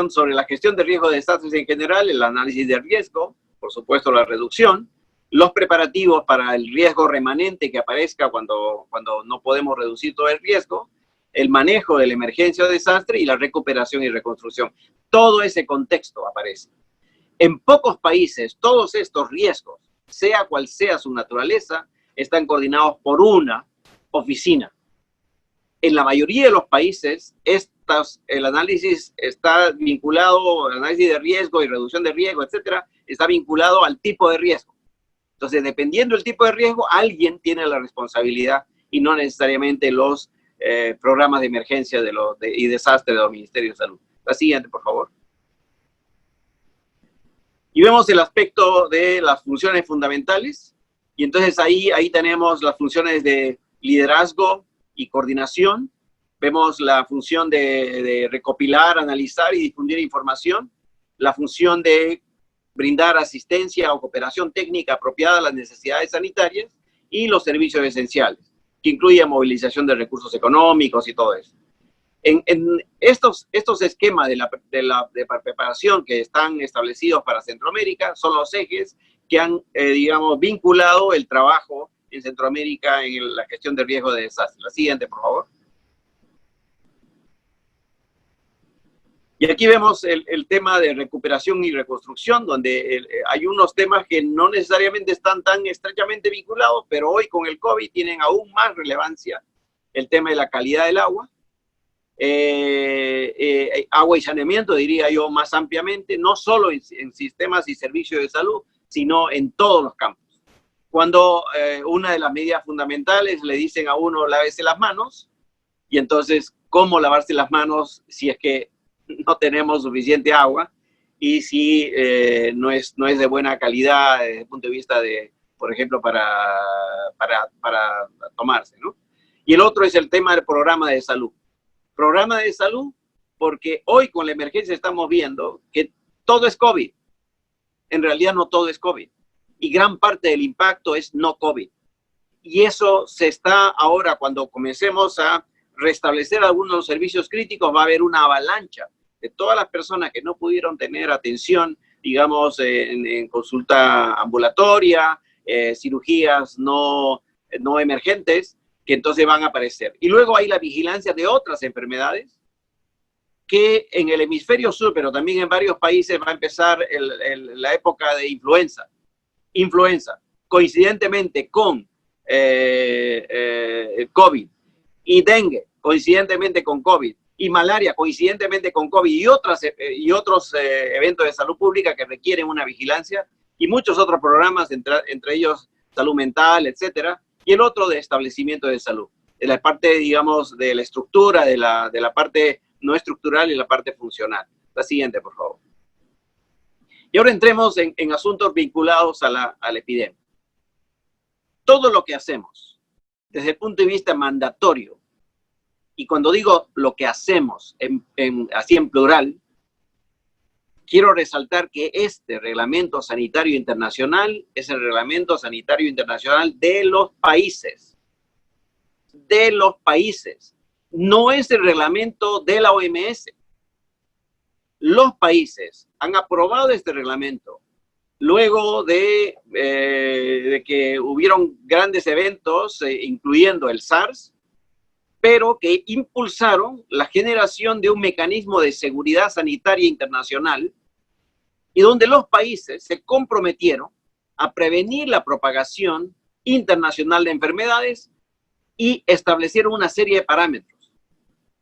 sobre la gestión de riesgo de desastres en general, el análisis de riesgo, por supuesto la reducción, los preparativos para el riesgo remanente que aparezca cuando no podemos reducir todo el riesgo, el manejo de la emergencia o desastre y la recuperación y reconstrucción. Todo ese contexto aparece. En pocos países, todos estos riesgos, sea cual sea su naturaleza, están coordinados por una oficina. En la mayoría de los países, el análisis está vinculado, el análisis de riesgo y reducción de riesgo, etcétera, está vinculado al tipo de riesgo. Entonces, dependiendo del tipo de riesgo, alguien tiene la responsabilidad y no necesariamente los programas de emergencia y desastre de los ministerios de salud. La siguiente, por favor. Y vemos el aspecto de las funciones fundamentales. Y entonces ahí tenemos las funciones de liderazgo y coordinación. Vemos la función de recopilar, analizar y difundir información. La función de brindar asistencia o cooperación técnica apropiada a las necesidades sanitarias y los servicios esenciales, que incluye movilización de recursos económicos y todo eso. En estos esquemas de preparación que están establecidos para Centroamérica son los ejes que han, digamos, vinculado el trabajo en Centroamérica en la gestión de riesgo de desastre. La siguiente, por favor. Y aquí vemos el tema de recuperación y reconstrucción, donde hay unos temas que no necesariamente están tan estrechamente vinculados, pero hoy con el COVID tienen aún más relevancia. El tema de la calidad del agua, agua y saneamiento, diría yo más ampliamente, no solo en sistemas y servicios de salud, sino en todos los campos. Cuando una de las medidas fundamentales le dicen a uno, lávese las manos, y entonces, ¿cómo lavarse las manos si es que no tenemos suficiente agua y si no es de buena calidad desde el punto de vista de, por ejemplo, para tomarse, ¿no? Y el otro es el tema del programa de salud. Programa de salud, porque hoy con la emergencia estamos viendo que todo es COVID. En realidad no todo es COVID. Y gran parte del impacto es no COVID. Y eso se está ahora, cuando comencemos a restablecer algunos de los servicios críticos, va a haber una avalancha de todas las personas que no pudieron tener atención, digamos, en consulta ambulatoria, cirugías no emergentes, que entonces van a aparecer. Y luego hay la vigilancia de otras enfermedades, que en el hemisferio sur, pero también en varios países, va a empezar la época de influenza. Influenza, coincidentemente con el COVID, y dengue, coincidentemente con COVID, y malaria, coincidentemente con COVID, y otros eventos de salud pública que requieren una vigilancia, y muchos otros programas, entre ellos salud mental, etcétera, y el otro de establecimiento de salud, de la parte, digamos, de la estructura, de la parte no estructural y la parte funcional. La siguiente, por favor. Y ahora entremos en asuntos vinculados a la epidemia. Todo lo que hacemos, desde el punto de vista mandatorio, y cuando digo lo que hacemos, así en plural, quiero resaltar que este reglamento sanitario internacional es el reglamento sanitario internacional de los países. De los países. No es el reglamento de la OMS. Los países han aprobado este reglamento luego de que hubieron grandes eventos, incluyendo el SARS, pero que impulsaron la generación de un mecanismo de seguridad sanitaria internacional y donde los países se comprometieron a prevenir la propagación internacional de enfermedades y establecieron una serie de parámetros.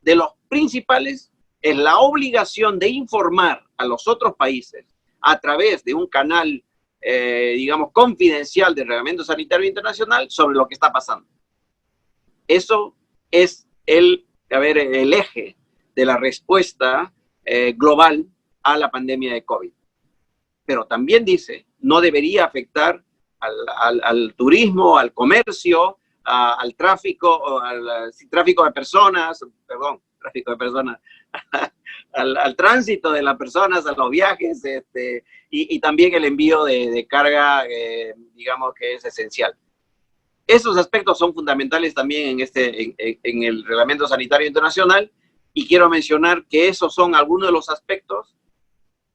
De los principales es la obligación de informar a los otros países a través de un canal, digamos, confidencial del Reglamento Sanitario Internacional sobre lo que está pasando. Eso es el eje de la respuesta global a la pandemia de COVID. Pero también dice, no debería afectar al turismo, al comercio, al tráfico, tráfico de personas, al tránsito de las personas, a los viajes, y también el envío de carga, digamos que es esencial. Esos aspectos son fundamentales también en el Reglamento Sanitario Internacional, y quiero mencionar que esos son algunos de los aspectos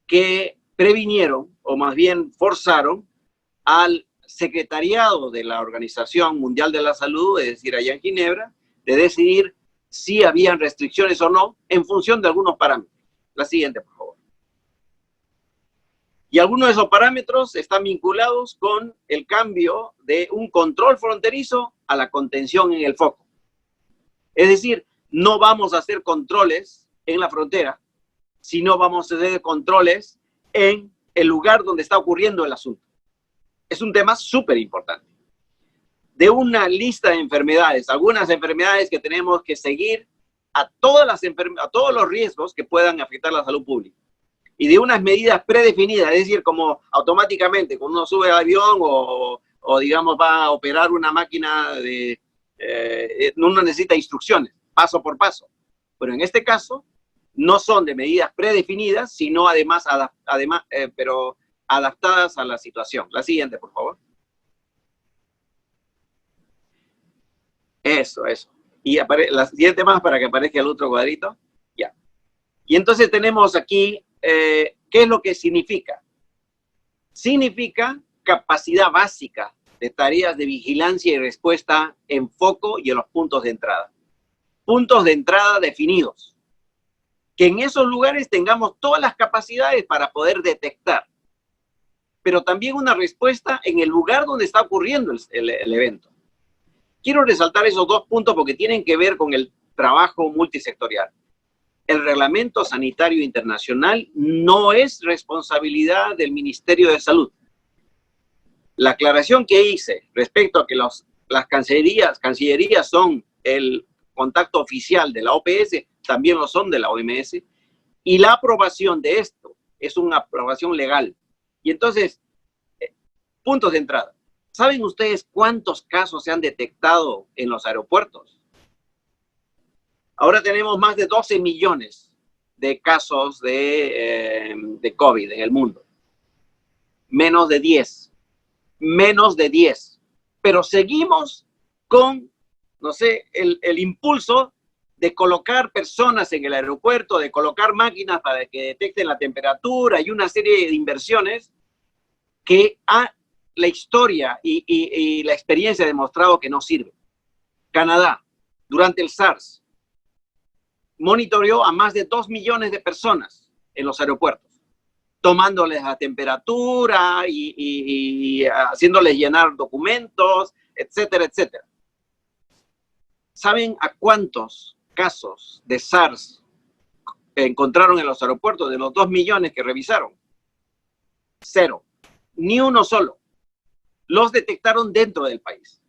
que previnieron, o más bien forzaron, al secretariado de la Organización Mundial de la Salud, es decir, allá en Ginebra, de decidir si habían restricciones o no en función de algunos parámetros. La siguiente, por favor. Y algunos de esos parámetros están vinculados con el cambio de un control fronterizo a la contención en el foco. Es decir, no vamos a hacer controles en la frontera, sino vamos a hacer controles en el lugar donde está ocurriendo el asunto. Es un tema súper importante. De una lista de enfermedades, algunas enfermedades que tenemos que seguir a todos los riesgos que puedan afectar la salud pública. Y de unas medidas predefinidas, es decir, como automáticamente cuando uno sube al avión o digamos va a operar una máquina, uno necesita instrucciones, paso por paso. Pero en este caso, no son de medidas predefinidas, sino además pero adaptadas a la situación. La siguiente, por favor. Eso. Y la siguiente más para que aparezca el otro cuadrito. Ya. Y entonces tenemos aquí, ¿qué es lo que significa? Significa capacidad básica de tareas de vigilancia y respuesta en foco y en los puntos de entrada. Puntos de entrada definidos. Que en esos lugares tengamos todas las capacidades para poder detectar, pero también una respuesta en el lugar donde está ocurriendo el evento. Quiero resaltar esos dos puntos porque tienen que ver con el trabajo multisectorial. El Reglamento Sanitario Internacional no es responsabilidad del Ministerio de Salud. La aclaración que hice respecto a que las cancillerías son el contacto oficial de la OPS, también lo son de la OMS, y la aprobación de esto es una aprobación legal. Y entonces, puntos de entrada. ¿Saben ustedes cuántos casos se han detectado en los aeropuertos? Ahora tenemos más de 12 millones de casos de COVID en el mundo. Menos de 10. Pero seguimos con, no sé, el impulso de colocar personas en el aeropuerto, de colocar máquinas para que detecten la temperatura y una serie de inversiones que la historia y la experiencia ha demostrado que no sirve. Canadá, durante el SARS, monitoreó a más de 2 millones de personas en los aeropuertos, tomándoles la temperatura y haciéndoles llenar documentos, etcétera, etcétera. ¿Saben a cuántos casos de SARS encontraron en los aeropuertos de los 2 millones que revisaron? 0. Ni uno solo. Los detectaron dentro del país.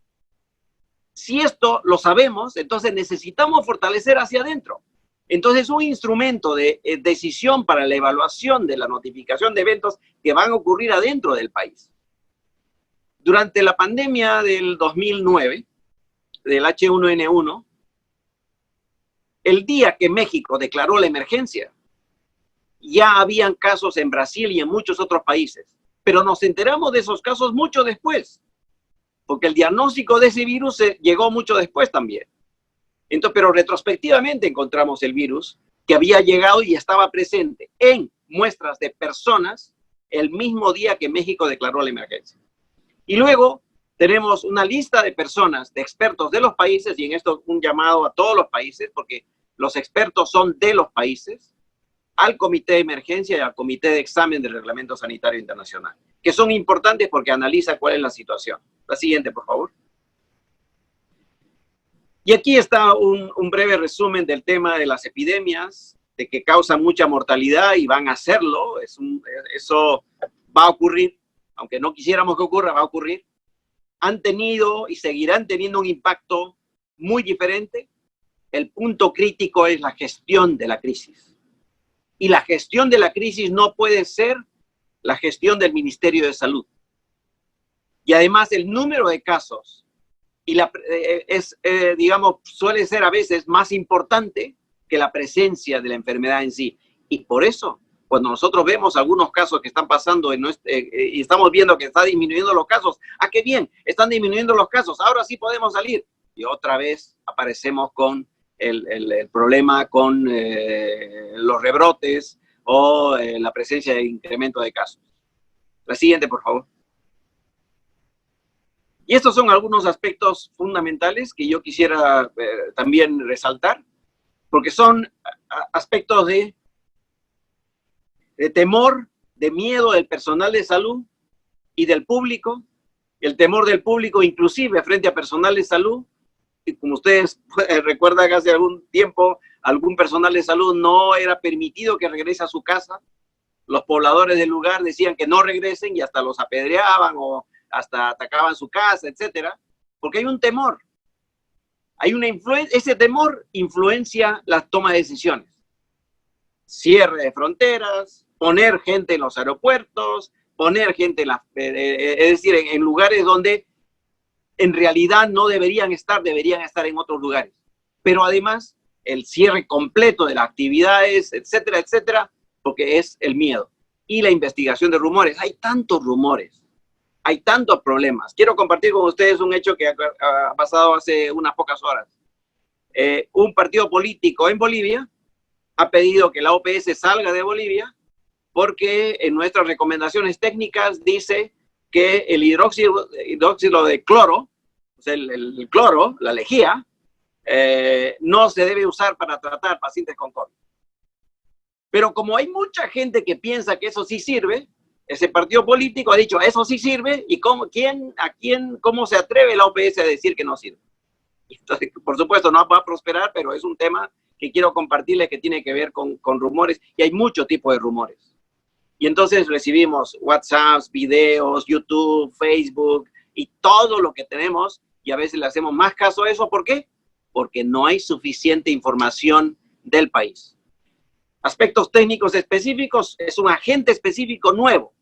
Si esto lo sabemos, entonces necesitamos fortalecer hacia adentro. Entonces, un instrumento de decisión para la evaluación de la notificación de eventos que van a ocurrir adentro del país. Durante la pandemia del 2009, del H1N1, el día que México declaró la emergencia, ya habían casos en Brasil y en muchos otros países. Pero nos enteramos de esos casos mucho después, porque el diagnóstico de ese virus llegó mucho después también. Entonces, pero retrospectivamente encontramos el virus que había llegado y estaba presente en muestras de personas el mismo día que México declaró la emergencia. Y luego tenemos una lista de personas, de expertos de los países, y en esto un llamado a todos los países, porque los expertos son de los países, al Comité de Emergencia y al Comité de Examen del Reglamento Sanitario Internacional, que son importantes porque analizan cuál es la situación. La siguiente, por favor. Y aquí está un breve resumen del tema de las epidemias, de que causan mucha mortalidad y van a hacerlo. Eso va a ocurrir, aunque no quisiéramos que ocurra, va a ocurrir. Han tenido y seguirán teniendo un impacto muy diferente. El punto crítico es la gestión de la crisis. Y la gestión de la crisis no puede ser la gestión del Ministerio de Salud. Y además el número de casos digamos, suele ser a veces más importante que la presencia de la enfermedad en sí. Y por eso, cuando nosotros vemos algunos casos que están pasando y estamos viendo que está disminuyendo los casos, ¡ah, qué bien! Están disminuyendo los casos, ahora sí podemos salir. Y otra vez aparecemos con el problema con los rebrotes o la presencia de incremento de casos. La siguiente, por favor. Y estos son algunos aspectos fundamentales que yo quisiera también resaltar, porque son aspectos de temor, de miedo del personal de salud y del público, el temor del público inclusive frente a personal de salud. Y como ustedes recuerdan que hace algún tiempo algún personal de salud no era permitido que regrese a su casa. Los pobladores del lugar decían que no regresen y hasta los apedreaban o hasta atacaban su casa, etcétera, porque hay un temor. Hay una ese temor influencia la toma de decisiones. Cierre de fronteras, poner gente en los aeropuertos, poner gente es decir, en lugares donde en realidad no deberían estar en otros lugares. Pero además, el cierre completo de las actividades, etcétera, etcétera, porque es el miedo. Y la investigación de rumores. Hay tantos rumores. Hay tantos problemas. Quiero compartir con ustedes un hecho que ha pasado hace unas pocas horas. Un partido político en Bolivia ha pedido que la OPS salga de Bolivia porque en nuestras recomendaciones técnicas dice que el hidróxido de cloro, o sea, el cloro, la lejía, no se debe usar para tratar pacientes con COVID. Pero como hay mucha gente que piensa que eso sí sirve, ese partido político ha dicho, eso sí sirve, y cómo se atreve la OPS a decir que no sirve. Entonces, por supuesto, no va a prosperar, pero es un tema que quiero compartirles que tiene que ver con rumores, y hay mucho tipo de rumores. Y entonces recibimos WhatsApp, videos, YouTube, Facebook, y todo lo que tenemos, y a veces le hacemos más caso a eso. ¿Por qué? Porque no hay suficiente información del país. Aspectos técnicos específicos, es un agente específico nuevo,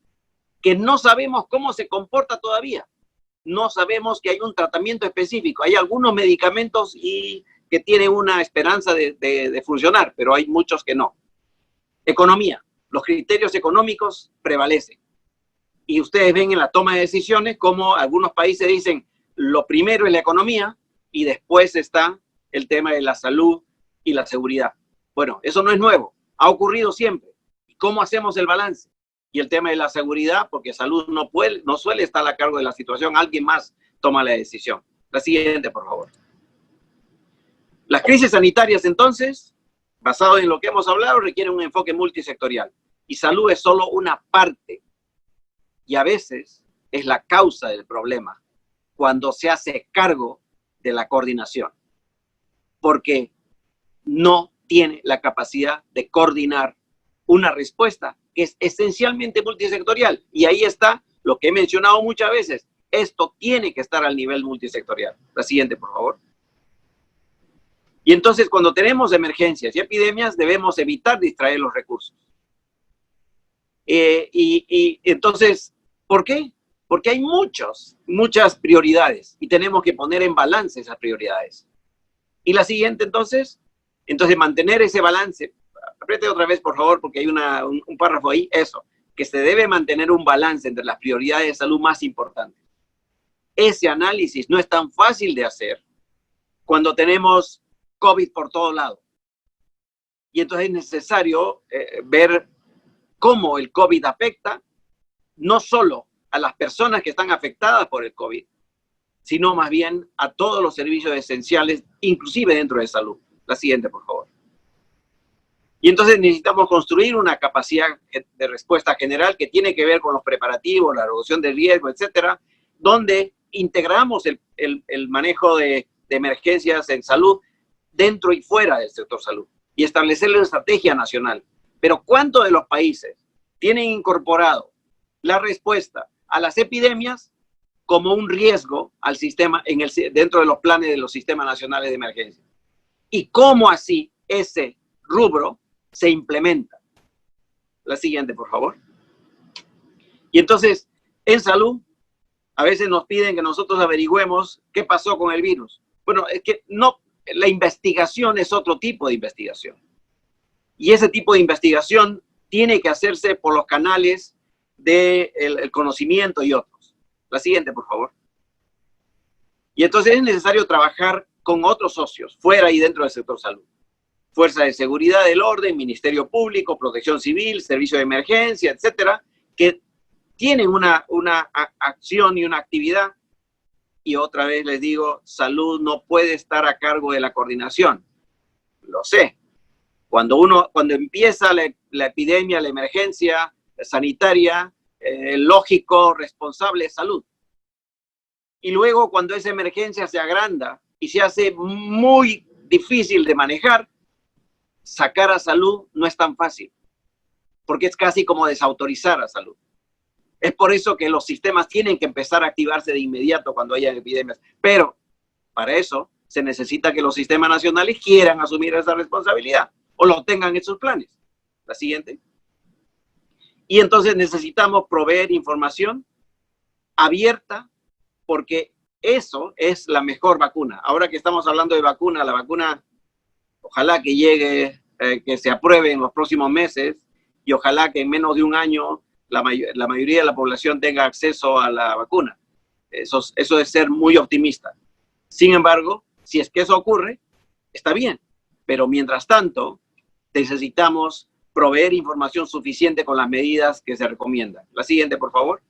que no sabemos cómo se comporta todavía. No sabemos que hay un tratamiento específico. Hay algunos medicamentos que tienen una esperanza de funcionar, pero hay muchos que no. Economía. Los criterios económicos prevalecen. Y ustedes ven en la toma de decisiones cómo algunos países dicen, lo primero es la economía y después está el tema de la salud y la seguridad. Bueno, eso no es nuevo. Ha ocurrido siempre. ¿Y cómo hacemos el balance? Y el tema de la seguridad, porque salud no suele estar a cargo de la situación, alguien más toma la decisión. La siguiente, por favor. Las crisis sanitarias, entonces, basado en lo que hemos hablado, requieren un enfoque multisectorial. Y salud es solo una parte. Y a veces es la causa del problema cuando se hace cargo de la coordinación. Porque no tiene la capacidad de coordinar una respuesta que es esencialmente multisectorial. Y ahí está lo que he mencionado muchas veces. Esto tiene que estar al nivel multisectorial. La siguiente, por favor. Y entonces, cuando tenemos emergencias y epidemias, debemos evitar distraer los recursos. Y entonces, ¿por qué? Porque hay muchas prioridades y tenemos que poner en balance esas prioridades. Y la siguiente, entonces mantener ese balance. Apriete otra vez, por favor, porque hay un párrafo ahí. Eso, que se debe mantener un balance entre las prioridades de salud más importantes. Ese análisis no es tan fácil de hacer cuando tenemos COVID por todo lado. Y entonces es necesario ver cómo el COVID afecta no solo a las personas que están afectadas por el COVID, sino más bien a todos los servicios esenciales, inclusive dentro de salud. La siguiente, por favor. Y entonces necesitamos construir una capacidad de respuesta general que tiene que ver con los preparativos, la reducción de riesgo, etcétera, donde integramos el manejo de emergencias en salud dentro y fuera del sector salud y establecer una estrategia nacional. Pero ¿cuántos de los países tienen incorporado la respuesta a las epidemias como un riesgo al sistema dentro de los planes de los sistemas nacionales de emergencia? ¿Y cómo así ese rubro se implementa? La siguiente, por favor. Y entonces, en salud, a veces nos piden que nosotros averigüemos qué pasó con el virus. Bueno, es que no, la investigación es otro tipo de investigación. Y ese tipo de investigación tiene que hacerse por los canales del conocimiento y otros. La siguiente, por favor. Y entonces es necesario trabajar con otros socios, fuera y dentro del sector salud. Fuerza de Seguridad del Orden, Ministerio Público, Protección Civil, Servicio de Emergencia, etcétera, que tienen una acción y una actividad. Y otra vez les digo, salud no puede estar a cargo de la coordinación. Lo sé. Cuando empieza la epidemia, la emergencia sanitaria, el lógico responsable es salud. Y luego cuando esa emergencia se agranda y se hace muy difícil de manejar, sacar a salud no es tan fácil, porque es casi como desautorizar a salud. Es por eso que los sistemas tienen que empezar a activarse de inmediato cuando haya epidemias. Pero para eso se necesita que los sistemas nacionales quieran asumir esa responsabilidad o lo tengan en sus planes. La siguiente. Y entonces necesitamos proveer información abierta, porque eso es la mejor vacuna. Ahora que estamos hablando de vacuna, la vacuna ojalá que llegue, que se apruebe en los próximos meses y ojalá que en menos de un año la mayoría de la población tenga acceso a la vacuna. Eso es ser muy optimista. Sin embargo, si es que eso ocurre, está bien. Pero mientras tanto, necesitamos proveer información suficiente con las medidas que se recomiendan. La siguiente, por favor.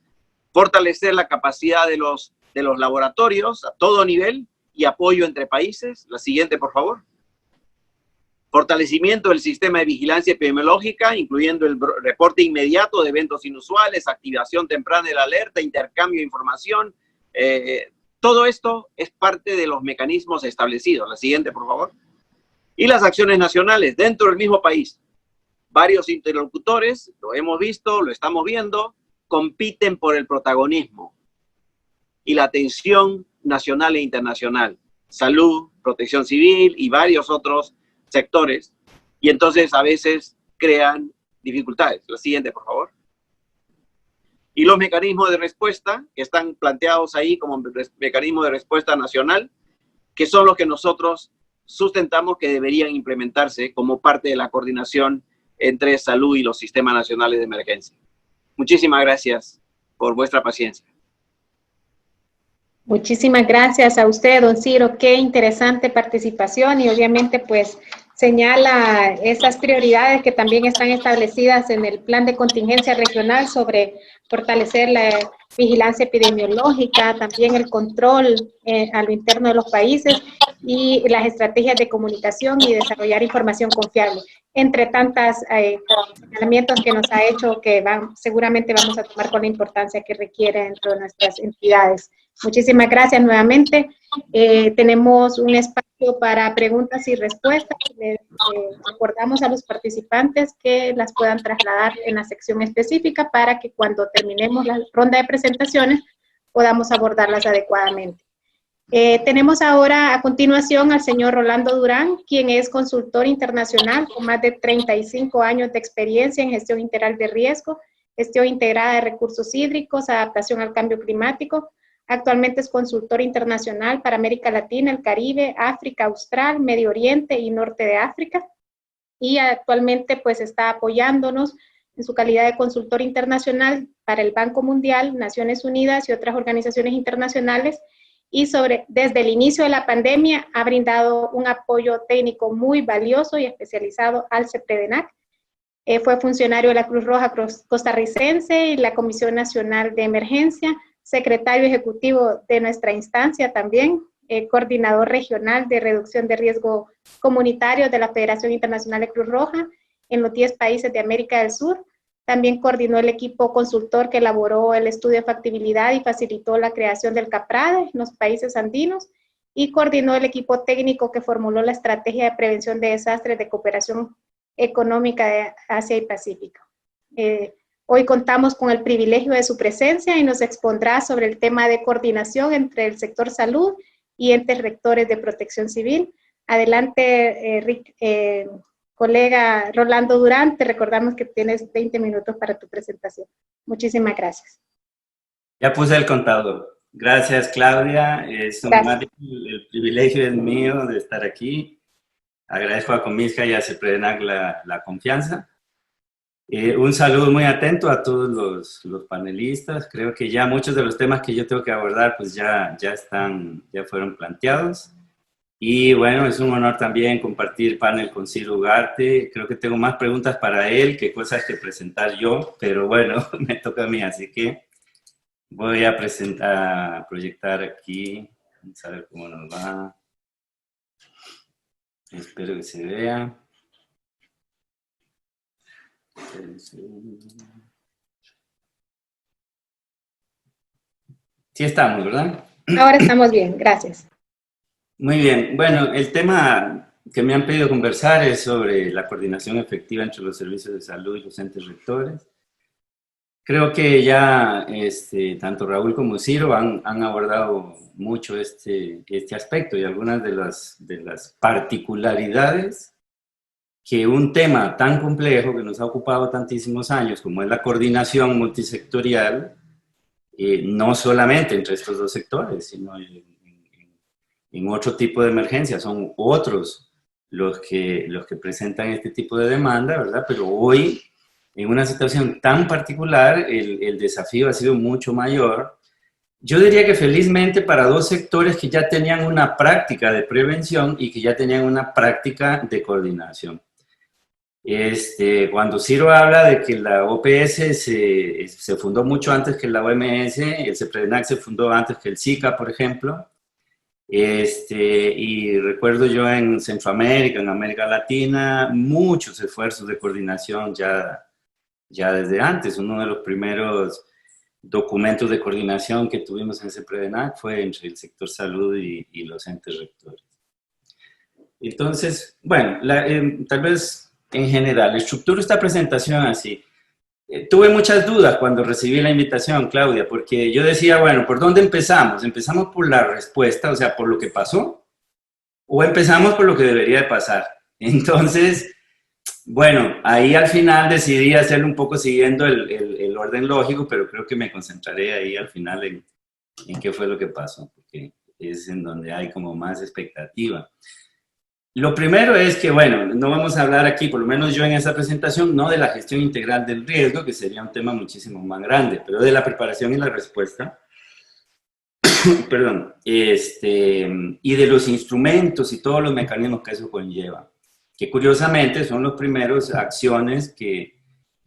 Fortalecer la capacidad de los laboratorios a todo nivel y apoyo entre países. La siguiente, por favor. Fortalecimiento del sistema de vigilancia epidemiológica, incluyendo el reporte inmediato de eventos inusuales, activación temprana de la alerta, intercambio de información. Todo esto es parte de los mecanismos establecidos. La siguiente, por favor. Y las acciones nacionales dentro del mismo país. Varios interlocutores, lo hemos visto, lo estamos viendo, compiten por el protagonismo y la atención nacional e internacional. Salud, protección civil y varios otros sectores, y entonces a veces crean dificultades. La siguiente, por favor. Y los mecanismos de respuesta que están planteados ahí como mecanismo de respuesta nacional, que son los que nosotros sustentamos que deberían implementarse como parte de la coordinación entre salud y los sistemas nacionales de emergencia. Muchísimas gracias por vuestra paciencia. Muchísimas gracias a usted, don Ciro. Qué interesante participación y obviamente pues señala esas prioridades que también están establecidas en el plan de contingencia regional sobre fortalecer la vigilancia epidemiológica, también el control a lo interno de los países y las estrategias de comunicación y desarrollar información confiable, entre tantos señalamientos que nos ha hecho que seguramente vamos a tomar con la importancia que requiere dentro de nuestras entidades. Muchísimas gracias nuevamente. Tenemos un espacio para preguntas y respuestas. Les recordamos a los participantes que las puedan trasladar en la sección específica para que cuando terminemos la ronda de presentaciones podamos abordarlas adecuadamente. Tenemos ahora a continuación al señor Rolando Durán, quien es consultor internacional con más de 35 años de experiencia en gestión integral de riesgo, gestión integrada de recursos hídricos, adaptación al cambio climático. Actualmente es consultor internacional para América Latina, el Caribe, África Austral, Medio Oriente y Norte de África. Y actualmente pues está apoyándonos en su calidad de consultor internacional para el Banco Mundial, Naciones Unidas y otras organizaciones internacionales. Y desde el inicio de la pandemia ha brindado un apoyo técnico muy valioso y especializado al CEPREDENAC. Fue funcionario de la Cruz Roja Costarricense y la Comisión Nacional de Emergencia, secretario ejecutivo de nuestra instancia también, coordinador regional de reducción de riesgo comunitario de la Federación Internacional de Cruz Roja en los 10 países de América del Sur. También coordinó el equipo consultor que elaboró el estudio de factibilidad y facilitó la creación del CAPRADE en los países andinos, y coordinó el equipo técnico que formuló la estrategia de prevención de desastres de cooperación económica de Asia y Pacífico. Hoy contamos con el privilegio de su presencia y nos expondrá sobre el tema de coordinación entre el sector salud y entes rectores de protección civil. Adelante, colega Rolando Durán, te recordamos que tienes 20 minutos para tu presentación. Muchísimas gracias. Ya puse el contador. Gracias, Claudia. Es un el privilegio es mío de estar aquí. Agradezco a Comisca y a CEPREDENAC la confianza. Un saludo muy atento a todos los panelistas. Creo que ya muchos de los temas que yo tengo que abordar pues ya fueron planteados. Y bueno, es un honor también compartir panel con Ciro Ugarte. Creo que tengo más preguntas para él que cosas que presentar yo, pero bueno, me toca a mí, así que voy a proyectar aquí. Vamos a ver cómo nos va. Espero que se vea. Sí estamos, ¿verdad? Ahora estamos bien, gracias. Muy bien. Bueno, el tema que me han pedido conversar es sobre la coordinación efectiva entre los servicios de salud y los entes rectores. Creo que ya tanto Raúl como Ciro han abordado mucho este aspecto y algunas de las particularidades que un tema tan complejo que nos ha ocupado tantísimos años como es la coordinación multisectorial, no solamente entre estos dos sectores, sino en otro tipo de emergencias, son otros los que presentan este tipo de demanda, ¿verdad? Pero hoy, en una situación tan particular, el desafío ha sido mucho mayor. Yo diría que felizmente para dos sectores que ya tenían una práctica de prevención y que ya tenían una práctica de coordinación. Cuando Ciro habla de que la OPS se fundó mucho antes que la OMS, el CEPREDENAC se fundó antes que el SICA, por ejemplo, y recuerdo yo en Centroamérica, en América Latina, muchos esfuerzos de coordinación ya desde antes. Uno de los primeros documentos de coordinación que tuvimos en CEPREDENAC fue entre el sector salud y los entes rectores. Entonces, bueno, tal vez en general, estructuro esta presentación así. Tuve muchas dudas cuando recibí la invitación, Claudia, porque yo decía, bueno, ¿por dónde empezamos? ¿Empezamos por la respuesta, o sea, por lo que pasó? ¿O empezamos por lo que debería de pasar? Entonces, bueno, ahí al final decidí hacerlo un poco siguiendo el orden lógico, pero creo que me concentraré ahí al final en qué fue lo que pasó, porque es en donde hay como más expectativa. Lo primero es que, bueno, no vamos a hablar aquí, por lo menos yo en esta presentación, no de la gestión integral del riesgo, que sería un tema muchísimo más grande, pero de la preparación y la respuesta, perdón, y de los instrumentos y todos los mecanismos que eso conlleva, que curiosamente son los primeros acciones que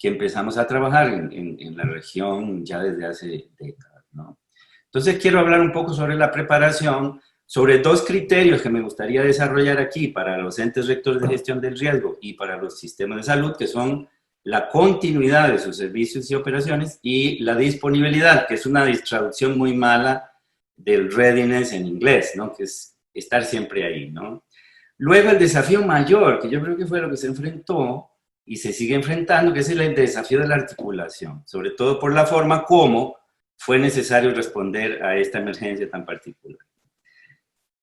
empezamos a trabajar en la región ya desde hace décadas, ¿no? Entonces quiero hablar un poco sobre la preparación, sobre dos criterios que me gustaría desarrollar aquí para los entes rectores de gestión del riesgo y para los sistemas de salud, que son la continuidad de sus servicios y operaciones y la disponibilidad, que es una traducción muy mala del readiness en inglés, ¿no? Que es estar siempre ahí, ¿no? Luego el desafío mayor, que yo creo que fue lo que se enfrentó y se sigue enfrentando, que es el desafío de la articulación, sobre todo por la forma como fue necesario responder a esta emergencia tan particular.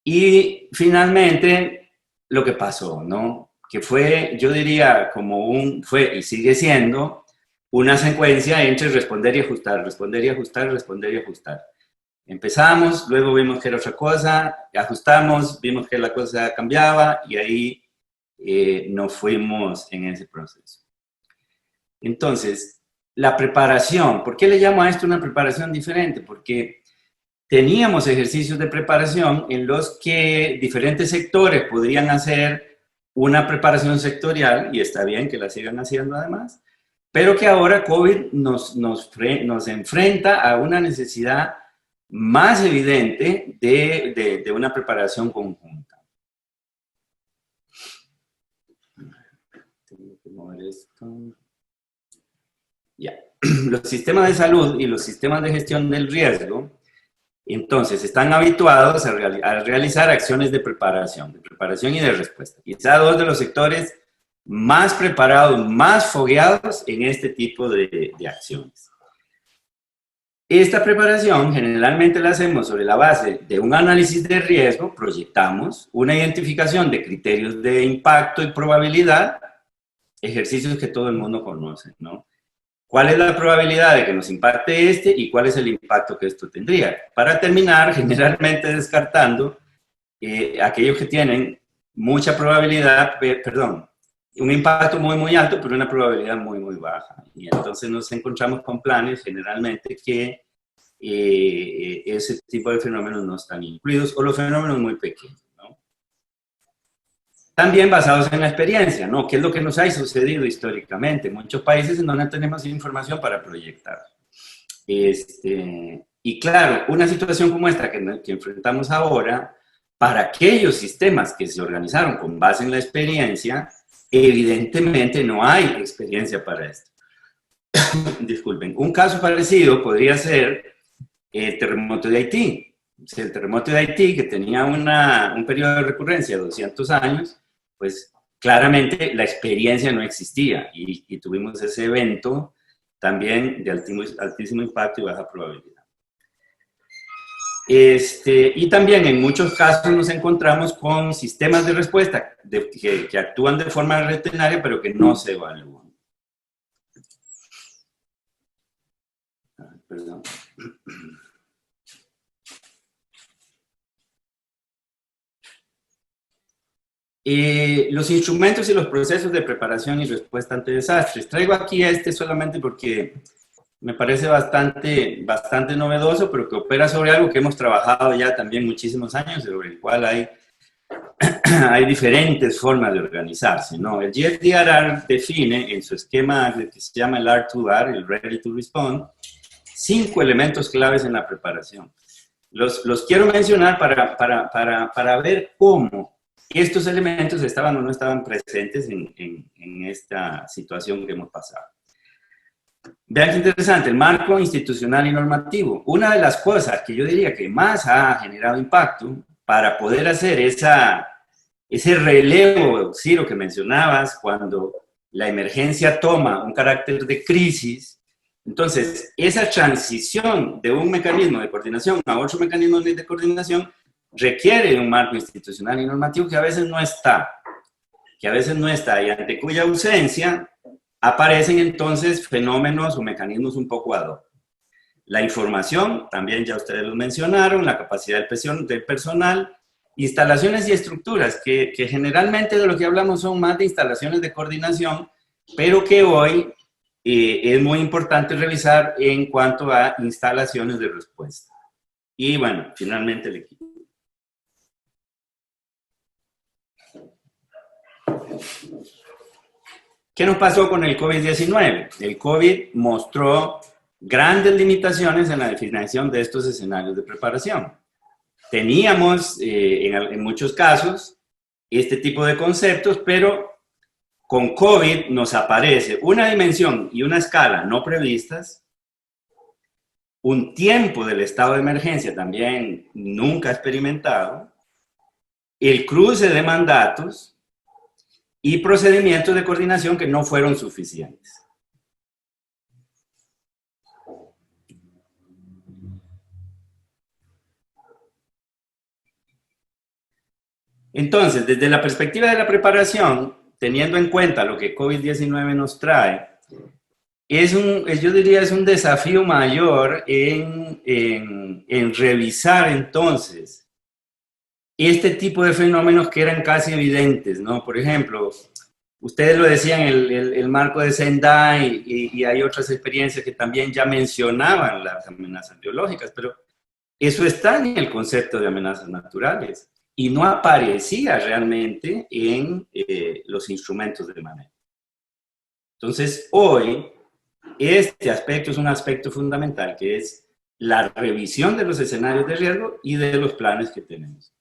Y finalmente, lo que pasó, ¿no? Que fue, yo diría, fue y sigue siendo una secuencia entre responder y ajustar, responder y ajustar, responder y ajustar. Empezamos, luego vimos que era otra cosa, ajustamos, vimos que la cosa cambiaba y ahí nos fuimos en ese proceso. Entonces, la preparación, ¿por qué le llamo a esto una preparación diferente? Porque teníamos ejercicios de preparación en los que diferentes sectores podrían hacer una preparación sectorial, y está bien que la sigan haciendo además, pero que ahora COVID nos enfrenta a una necesidad más evidente de una preparación conjunta. Tengo que mover esto. Ya. Los sistemas de salud y los sistemas de gestión del riesgo, entonces, están habituados a realizar acciones de preparación y de respuesta. Quizá dos de los sectores más preparados, más fogueados en este tipo de acciones. Esta preparación generalmente la hacemos sobre la base de un análisis de riesgo, proyectamos, una identificación de criterios de impacto y probabilidad, ejercicios que todo el mundo conoce, ¿no? ¿Cuál es la probabilidad de que nos impacte este y cuál es el impacto que esto tendría? Para terminar, generalmente descartando aquellos que tienen mucha probabilidad, un impacto muy, muy alto, pero una probabilidad muy, muy baja. Y entonces nos encontramos con planes generalmente que ese tipo de fenómenos no están incluidos o los fenómenos muy pequeños. También basados en la experiencia, ¿no? ¿Qué es lo que nos ha sucedido históricamente? Muchos países en donde tenemos información para proyectar. Y claro, una situación como esta que enfrentamos ahora, para aquellos sistemas que se organizaron con base en la experiencia, evidentemente no hay experiencia para esto. Disculpen. Un caso parecido podría ser el terremoto de Haití. El terremoto de Haití, que tenía un periodo de recurrencia de 200 años, pues claramente la experiencia no existía y tuvimos ese evento también de altísimo impacto y baja probabilidad. Y también en muchos casos nos encontramos con sistemas de respuesta que actúan de forma rutinaria pero que no se evalúan. Perdón. Los instrumentos y los procesos de preparación y respuesta ante desastres. Traigo aquí solamente porque me parece bastante novedoso, pero que opera sobre algo que hemos trabajado ya también muchísimos años, sobre el cual hay diferentes formas de organizarse, ¿no? El GFDRR define en su esquema que se llama el R2R, el Ready to Respond, 5 elementos claves en la preparación. Los quiero mencionar para ver cómo estos elementos estaban o no estaban presentes en esta situación que hemos pasado. Vean qué interesante, el marco institucional y normativo. Una de las cosas que yo diría que más ha generado impacto para poder hacer ese relevo, Ciro, que mencionabas, cuando la emergencia toma un carácter de crisis, entonces esa transición de un mecanismo de coordinación a otro mecanismo de coordinación requiere un marco institucional y normativo que a veces no está, y ante cuya ausencia aparecen entonces fenómenos o mecanismos un poco ad hoc. La información, también ya ustedes lo mencionaron, la capacidad del personal, instalaciones y estructuras, que generalmente de lo que hablamos son más de instalaciones de coordinación, pero que hoy es muy importante revisar en cuanto a instalaciones de respuesta. Y bueno, finalmente el equipo. ¿Qué nos pasó con el COVID-19? El COVID mostró grandes limitaciones en la definición de estos escenarios de preparación. Teníamos, en muchos casos, este tipo de conceptos, pero con COVID nos aparece una dimensión y una escala no previstas, un tiempo del estado de emergencia también nunca experimentado, el cruce de mandatos y procedimientos de coordinación que no fueron suficientes. Entonces, desde la perspectiva de la preparación, teniendo en cuenta lo que COVID-19 nos trae, yo diría es un desafío mayor en revisar entonces este tipo de fenómenos que eran casi evidentes, ¿no? Por ejemplo, ustedes lo decían, el marco de Sendai y hay otras experiencias que también ya mencionaban las amenazas biológicas, pero eso está en el concepto de amenazas naturales. y no aparecía realmente en los instrumentos de manejo. Entonces, hoy, este aspecto es un aspecto fundamental, que es la revisión de los escenarios de riesgo y de los planes que tenemos.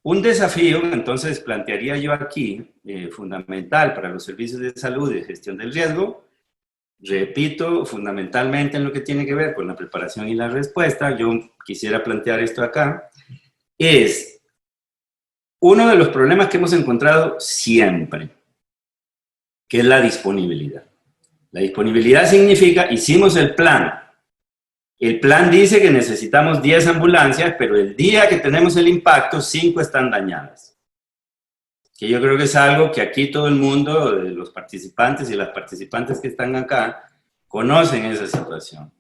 Un desafío, entonces, plantearía yo aquí, fundamental para los servicios de salud y de gestión del riesgo, repito, fundamentalmente en lo que tiene que ver con la preparación y la respuesta, yo quisiera plantear esto acá, es uno de los problemas que hemos encontrado siempre, que es la disponibilidad. La disponibilidad significa, hicimos el plan. El plan dice que necesitamos 10 ambulancias, pero el día que tenemos el impacto, 5 están dañadas. Que yo creo que es algo que aquí todo el mundo, los participantes y las participantes que están acá, conocen esa situación.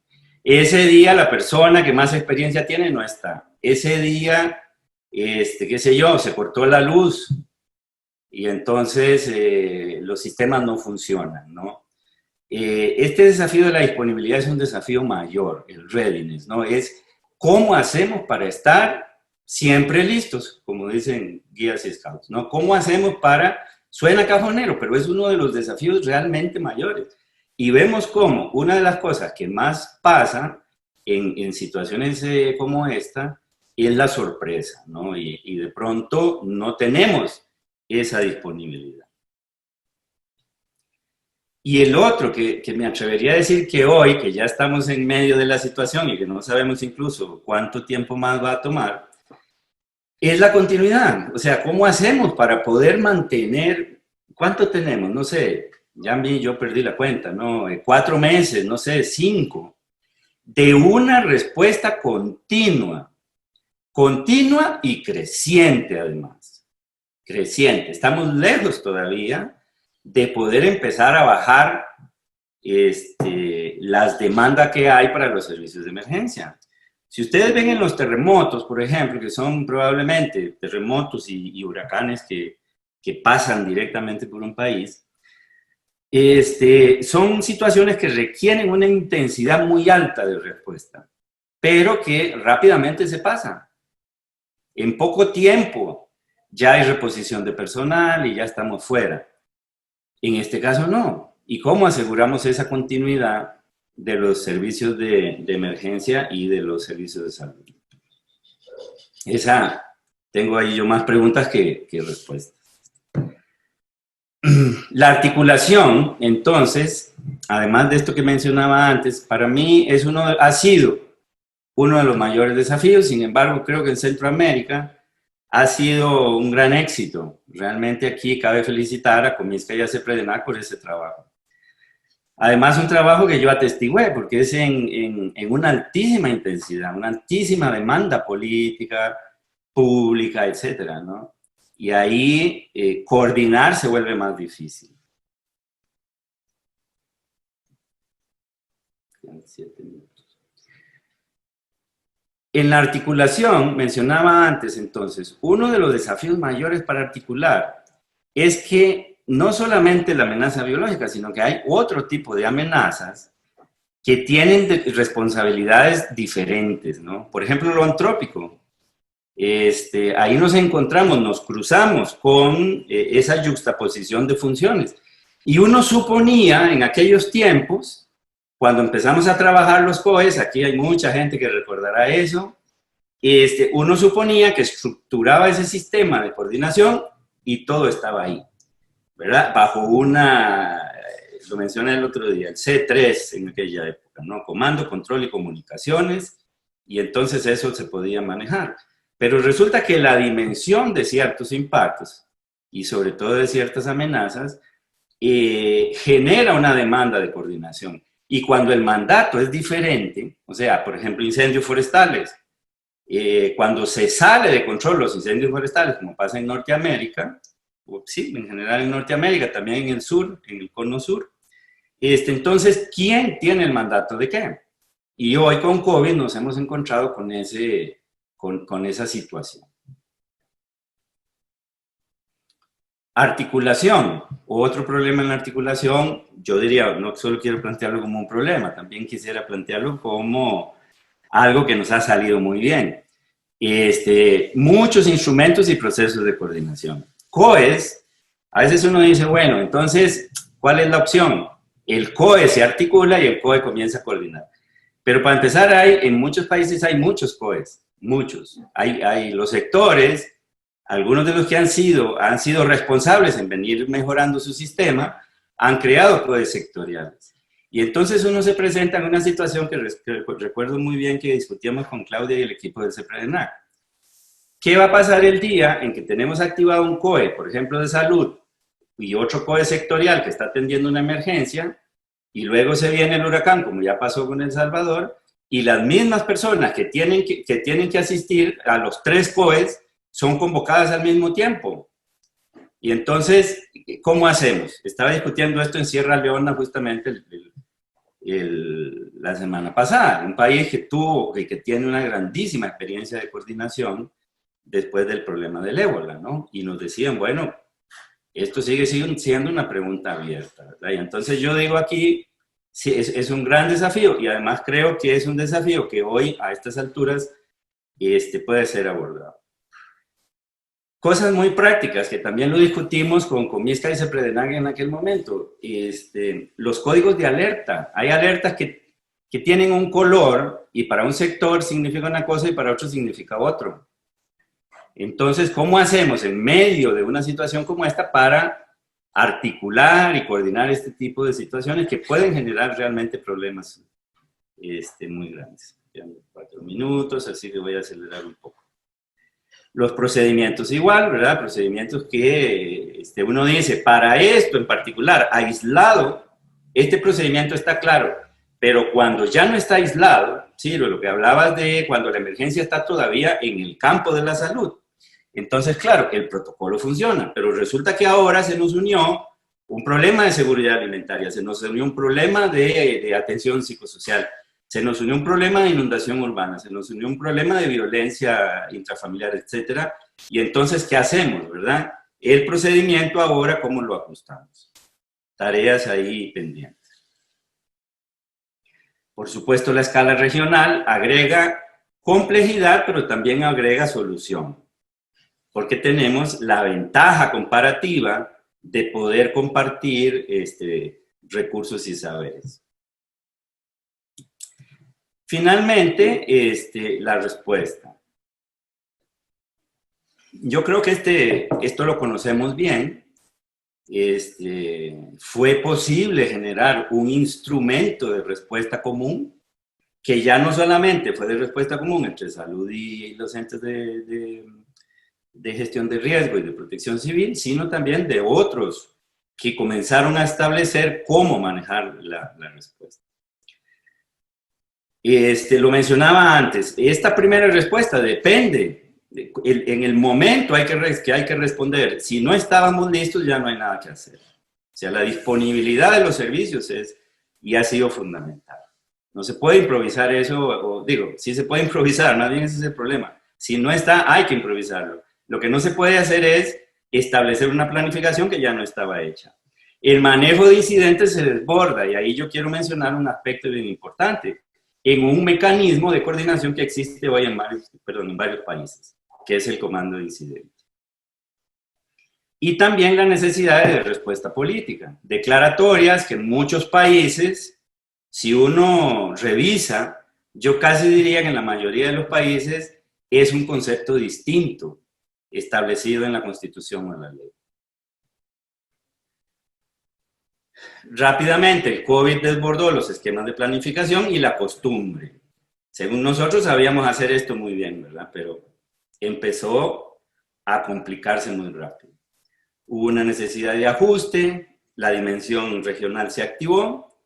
Ese día la persona que más experiencia tiene no está. Ese día, qué sé yo, se cortó la luz y entonces los sistemas no funcionan, ¿no? Este desafío de la disponibilidad es un desafío mayor, el readiness, ¿no? Es cómo hacemos para estar siempre listos, como dicen guías y scouts, ¿no? ¿Cómo hacemos para, suena cajonero, pero es uno de los desafíos realmente mayores? Y vemos cómo una de las cosas que más pasa en situaciones como esta es la sorpresa, ¿no? Y de pronto no tenemos esa disponibilidad. Y el otro que me atrevería a decir que hoy, que ya estamos en medio de la situación y que no sabemos incluso cuánto tiempo más va a tomar, es la continuidad. O sea, ¿cómo hacemos para poder mantener, cuánto tenemos? No sé, yo perdí la cuenta, ¿no? 4 meses, no sé, 5, de una respuesta continua y creciente además. Creciente. Estamos lejos todavía de poder empezar a bajar las demandas que hay para los servicios de emergencia. Si ustedes ven en los terremotos, por ejemplo, que son probablemente terremotos y huracanes que pasan directamente por un país, son situaciones que requieren una intensidad muy alta de respuesta, pero que rápidamente se pasan. En poco tiempo ya hay reposición de personal y ya estamos fuera. En este caso no. ¿Y cómo aseguramos esa continuidad de los servicios de emergencia y de los servicios de salud? Tengo ahí yo más preguntas que respuestas. La articulación, entonces, además de esto que mencionaba antes, para mí ha sido uno de los mayores desafíos. Sin embargo, creo que en Centroamérica ha sido un gran éxito. Realmente aquí cabe felicitar a Comisca y a CEPREDENAC por ese trabajo. Además, un trabajo que yo atestigué, porque es en una altísima intensidad, una altísima demanda política, pública, etcétera, ¿no? Y ahí coordinar se vuelve más difícil. 7 minutos. En la articulación, mencionaba antes entonces, uno de los desafíos mayores para articular es que no solamente la amenaza biológica, sino que hay otro tipo de amenazas que tienen responsabilidades diferentes, ¿no? Por ejemplo, lo antrópico. Ahí nos cruzamos con esa yuxtaposición de funciones. Y uno suponía en aquellos tiempos, cuando empezamos a trabajar los COEs, aquí hay mucha gente que recordará eso, uno suponía que estructuraba ese sistema de coordinación y todo estaba ahí, ¿verdad? Bajo lo mencioné el otro día, el C3 en aquella época, ¿no? Comando, control y comunicaciones, y entonces eso se podía manejar. Pero resulta que la dimensión de ciertos impactos, y sobre todo de ciertas amenazas, genera una demanda de coordinación. Y cuando el mandato es diferente, o sea, por ejemplo, incendios forestales, cuando se sale de control los incendios forestales, como pasa en Norteamérica, sí, en general en Norteamérica, también en el sur, en el cono sur, entonces, ¿quién tiene el mandato de qué? Y hoy con COVID nos hemos encontrado con esa situación. Articulación, otro problema en la articulación, yo diría, no solo quiero plantearlo como un problema, también quisiera plantearlo como algo que nos ha salido muy bien. Muchos instrumentos y procesos de coordinación. COEs, a veces uno dice, bueno, entonces, ¿cuál es la opción? El COE se articula y el COE comienza a coordinar. Pero para empezar, en muchos países hay muchos COEs, muchos. Hay los sectores, algunos de los que han sido responsables en venir mejorando su sistema, han creado COEs sectoriales. Y entonces uno se presenta en una situación que recuerdo muy bien que discutíamos con Claudia y el equipo del CEPREDENAC. ¿Qué va a pasar el día en que tenemos activado un COE, por ejemplo, de salud, y otro COE sectorial que está atendiendo una emergencia, y luego se viene el huracán, como ya pasó con El Salvador, y las mismas personas que tienen que asistir a los 3 COEs son convocadas al mismo tiempo? Y entonces, ¿cómo hacemos? Estaba discutiendo esto en Sierra Leona justamente la semana pasada, un país que tiene una grandísima experiencia de coordinación después del problema del ébola, ¿no? Y nos decían, bueno, esto sigue siendo una pregunta abierta, ¿verdad? Y entonces yo digo aquí, sí, es un gran desafío, y además creo que es un desafío que hoy, a estas alturas, puede ser abordado. Cosas muy prácticas, que también lo discutimos con Misca y CEPREDENAC en aquel momento. Los códigos de alerta. Hay alertas que tienen un color, y para un sector significa una cosa y para otro significa otro. Entonces, ¿cómo hacemos en medio de una situación como esta para articular y coordinar este tipo de situaciones que pueden generar realmente problemas muy grandes? Quedan 4 minutos, así que voy a acelerar un poco. Los procedimientos igual, ¿verdad? Procedimientos que uno dice, para esto en particular, aislado, este procedimiento está claro, pero cuando ya no está aislado, ¿sí? Lo que hablabas de cuando la emergencia está todavía en el campo de la salud, entonces, claro, el protocolo funciona, pero resulta que ahora se nos unió un problema de seguridad alimentaria, se nos unió un problema de atención psicosocial, se nos unió un problema de inundación urbana, se nos unió un problema de violencia intrafamiliar, etcétera. Y entonces, ¿qué hacemos, verdad? El procedimiento ahora, ¿cómo lo ajustamos? Tareas ahí pendientes. Por supuesto, la escala regional agrega complejidad, pero también agrega solución, porque tenemos la ventaja comparativa de poder compartir recursos y saberes. Finalmente, la respuesta. Yo creo que esto lo conocemos bien. Fue posible generar un instrumento de respuesta común, que ya no solamente fue de respuesta común entre salud y los entes de gestión de riesgo y de protección civil, sino también de otros que comenzaron a establecer cómo manejar la respuesta. Lo mencionaba antes, esta primera respuesta depende, en el momento que hay que responder. Si no estábamos listos, ya no hay nada que hacer. O sea, la disponibilidad de los servicios ha sido fundamental. No se puede improvisar eso, sí se puede improvisar, más bien ese es el problema. Si no está, hay que improvisarlo. Lo que no se puede hacer es establecer una planificación que ya no estaba hecha. El manejo de incidentes se desborda, y ahí yo quiero mencionar un aspecto bien importante, en un mecanismo de coordinación que existe hoy en varios países, que es el comando de incidentes. Y también la necesidad de respuesta política, declaratorias que en muchos países, si uno revisa, yo casi diría que en la mayoría de los países es un concepto distinto, establecido en la Constitución o en la ley. Rápidamente, el COVID desbordó los esquemas de planificación y la costumbre. Según nosotros sabíamos hacer esto muy bien, ¿verdad? Pero empezó a complicarse muy rápido. Hubo una necesidad de ajuste, la dimensión regional se activó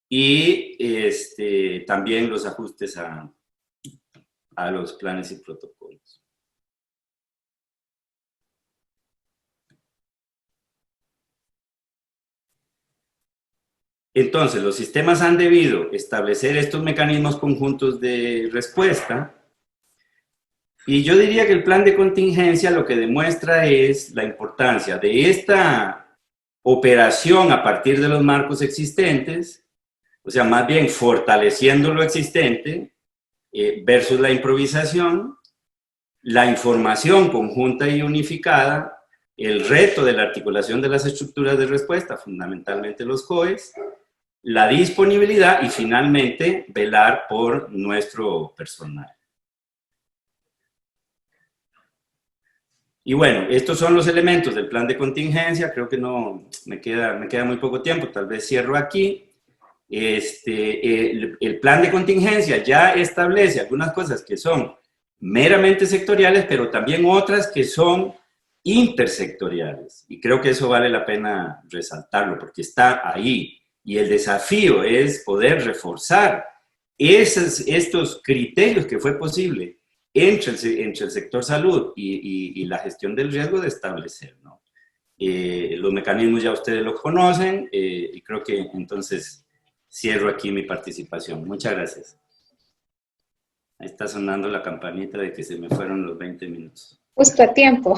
y también los ajustes a los planes y protocolos. Entonces, los sistemas han debido establecer estos mecanismos conjuntos de respuesta Y yo diría que el plan de contingencia lo que demuestra es la importancia de esta operación a partir de los marcos existentes, o sea, más bien fortaleciendo lo existente versus la improvisación, la información conjunta y unificada, el reto de la articulación de las estructuras de respuesta, fundamentalmente los COEs, la disponibilidad y finalmente velar por nuestro personal. Y bueno, estos son los elementos del plan de contingencia. Creo que no me queda muy poco tiempo, tal vez cierro aquí. El plan de contingencia ya establece algunas cosas que son meramente sectoriales, pero también otras que son intersectoriales. Y creo que eso vale la pena resaltarlo porque está ahí. Y el desafío es poder reforzar estos criterios que fue posible entre el sector salud y la gestión del riesgo de establecer, ¿no? Los mecanismos ya ustedes los conocen y creo que entonces cierro aquí mi participación. Muchas gracias. Ahí está sonando la campanita de que se me fueron los 20 minutos. Justo a tiempo.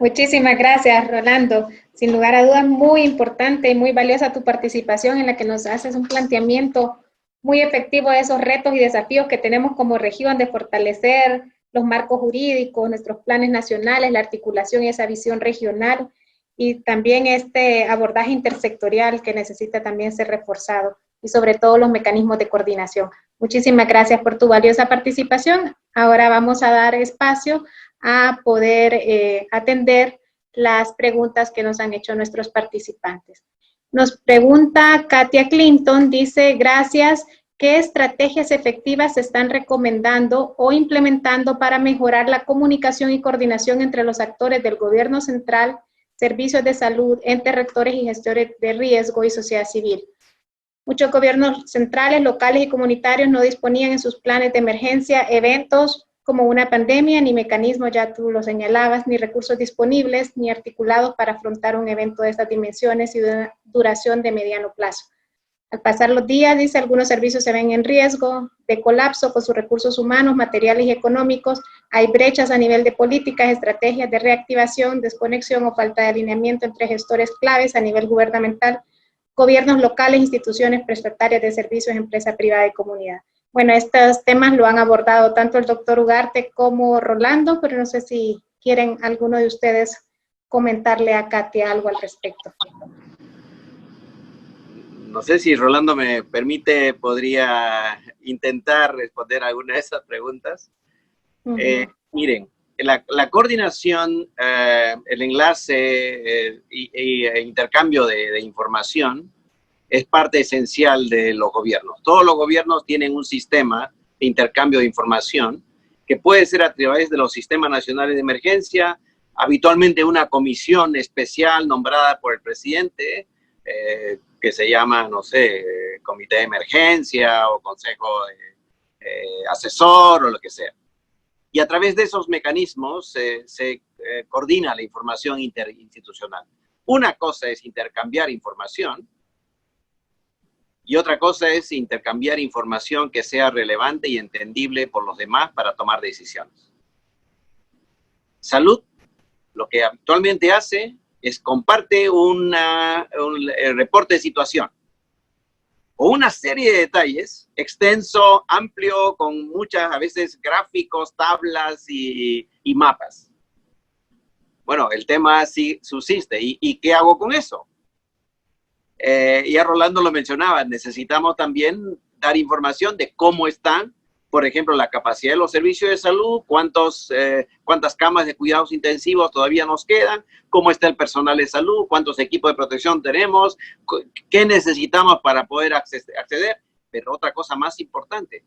Muchísimas gracias, Rolando. Sin lugar a dudas, muy importante y muy valiosa tu participación en la que nos haces un planteamiento muy efectivo de esos retos y desafíos que tenemos como región de fortalecer los marcos jurídicos, nuestros planes nacionales, la articulación y esa visión regional y también este abordaje intersectorial que necesita también ser reforzado y sobre todo los mecanismos de coordinación. Muchísimas gracias por tu valiosa participación. Ahora vamos a dar espacio a poder atender las preguntas que nos han hecho nuestros participantes. Nos pregunta Katia Clinton, dice, gracias, ¿qué estrategias efectivas se están recomendando o implementando para mejorar la comunicación y coordinación entre los actores del gobierno central, servicios de salud, entes rectores y gestores de riesgo y sociedad civil? Muchos gobiernos centrales, locales y comunitarios no disponían en sus planes de emergencia eventos como una pandemia, ni mecanismos, ya tú lo señalabas, ni recursos disponibles, ni articulados para afrontar un evento de estas dimensiones y de una duración de mediano plazo. Al pasar los días, dice, algunos servicios se ven en riesgo de colapso con sus recursos humanos, materiales y económicos. Hay brechas a nivel de políticas, estrategias de reactivación, desconexión o falta de alineamiento entre gestores claves a nivel gubernamental, gobiernos locales, instituciones prestatarias de servicios, empresa privada y comunidad. Bueno, estos temas lo han abordado tanto el doctor Ugarte como Rolando, pero no sé si quieren alguno de ustedes comentarle a Katia algo al respecto. No sé si Rolando me permite, podría intentar responder alguna de esas preguntas. Miren, la coordinación, el enlace e intercambio de información es parte esencial de los gobiernos. Todos los gobiernos tienen un sistema de intercambio de información que puede ser a través de los sistemas nacionales de emergencia, habitualmente una comisión especial nombrada por el presidente, que se llama, no sé, comité de emergencia o consejo asesor o lo que sea. Y a través de esos mecanismos se coordina la información interinstitucional. Una cosa es intercambiar información y otra cosa es intercambiar información que sea relevante y entendible por los demás para tomar decisiones. Salud, lo que actualmente hace es comparte un reporte de situación o una serie de detalles, extenso, amplio, con muchas, a veces, gráficos, tablas y mapas. Bueno, el tema sí subsiste. ¿Y qué hago con eso? Ya Rolando lo mencionaba, necesitamos también dar información de cómo están, por ejemplo, la capacidad de los servicios de salud, cuántas camas de cuidados intensivos todavía nos quedan, cómo está el personal de salud, cuántos equipos de protección tenemos, qué necesitamos para poder acceder, pero otra cosa más importante,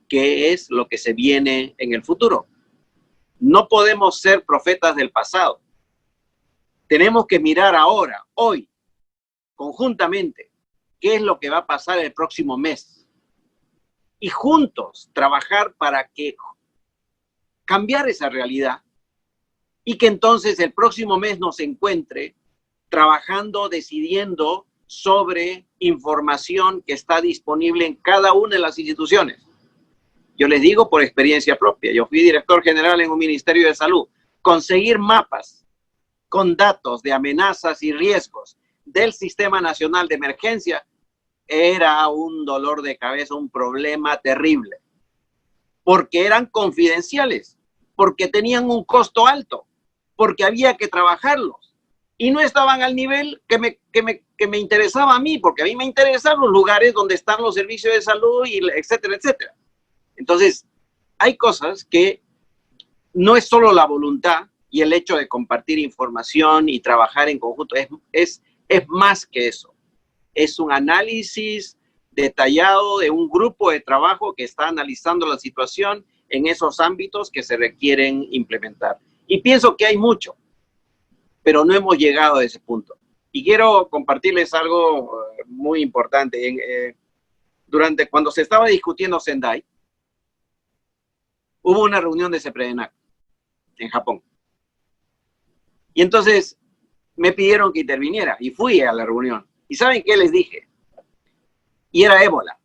¿qué es lo que se viene en el futuro? No podemos ser profetas del pasado. Tenemos que mirar ahora, hoy, conjuntamente, qué es lo que va a pasar el próximo mes. Y juntos trabajar para que cambiar esa realidad y que entonces el próximo mes nos encuentre trabajando, decidiendo sobre información que está disponible en cada una de las instituciones. Yo les digo por experiencia propia. Yo fui director general en un ministerio de salud. Conseguir mapas con datos de amenazas y riesgos del Sistema Nacional de Emergencia era un dolor de cabeza, un problema terrible. Porque eran confidenciales, porque tenían un costo alto, porque había que trabajarlos. Y no estaban al nivel que me interesaba a mí, porque a mí me interesan los lugares donde están los servicios de salud, y etcétera, etcétera. Entonces, hay cosas que no es solo la voluntad y el hecho de compartir información y trabajar en conjunto, es más que eso. Es un análisis detallado de un grupo de trabajo que está analizando la situación en esos ámbitos que se requieren implementar. Y pienso que hay mucho, pero no hemos llegado a ese punto. Y quiero compartirles algo muy importante. Cuando se estaba discutiendo Sendai, hubo una reunión de CEPREDENAC en Japón. Y entonces me pidieron que interviniera y fui a la reunión. ¿Y saben qué les dije? Y era ébola.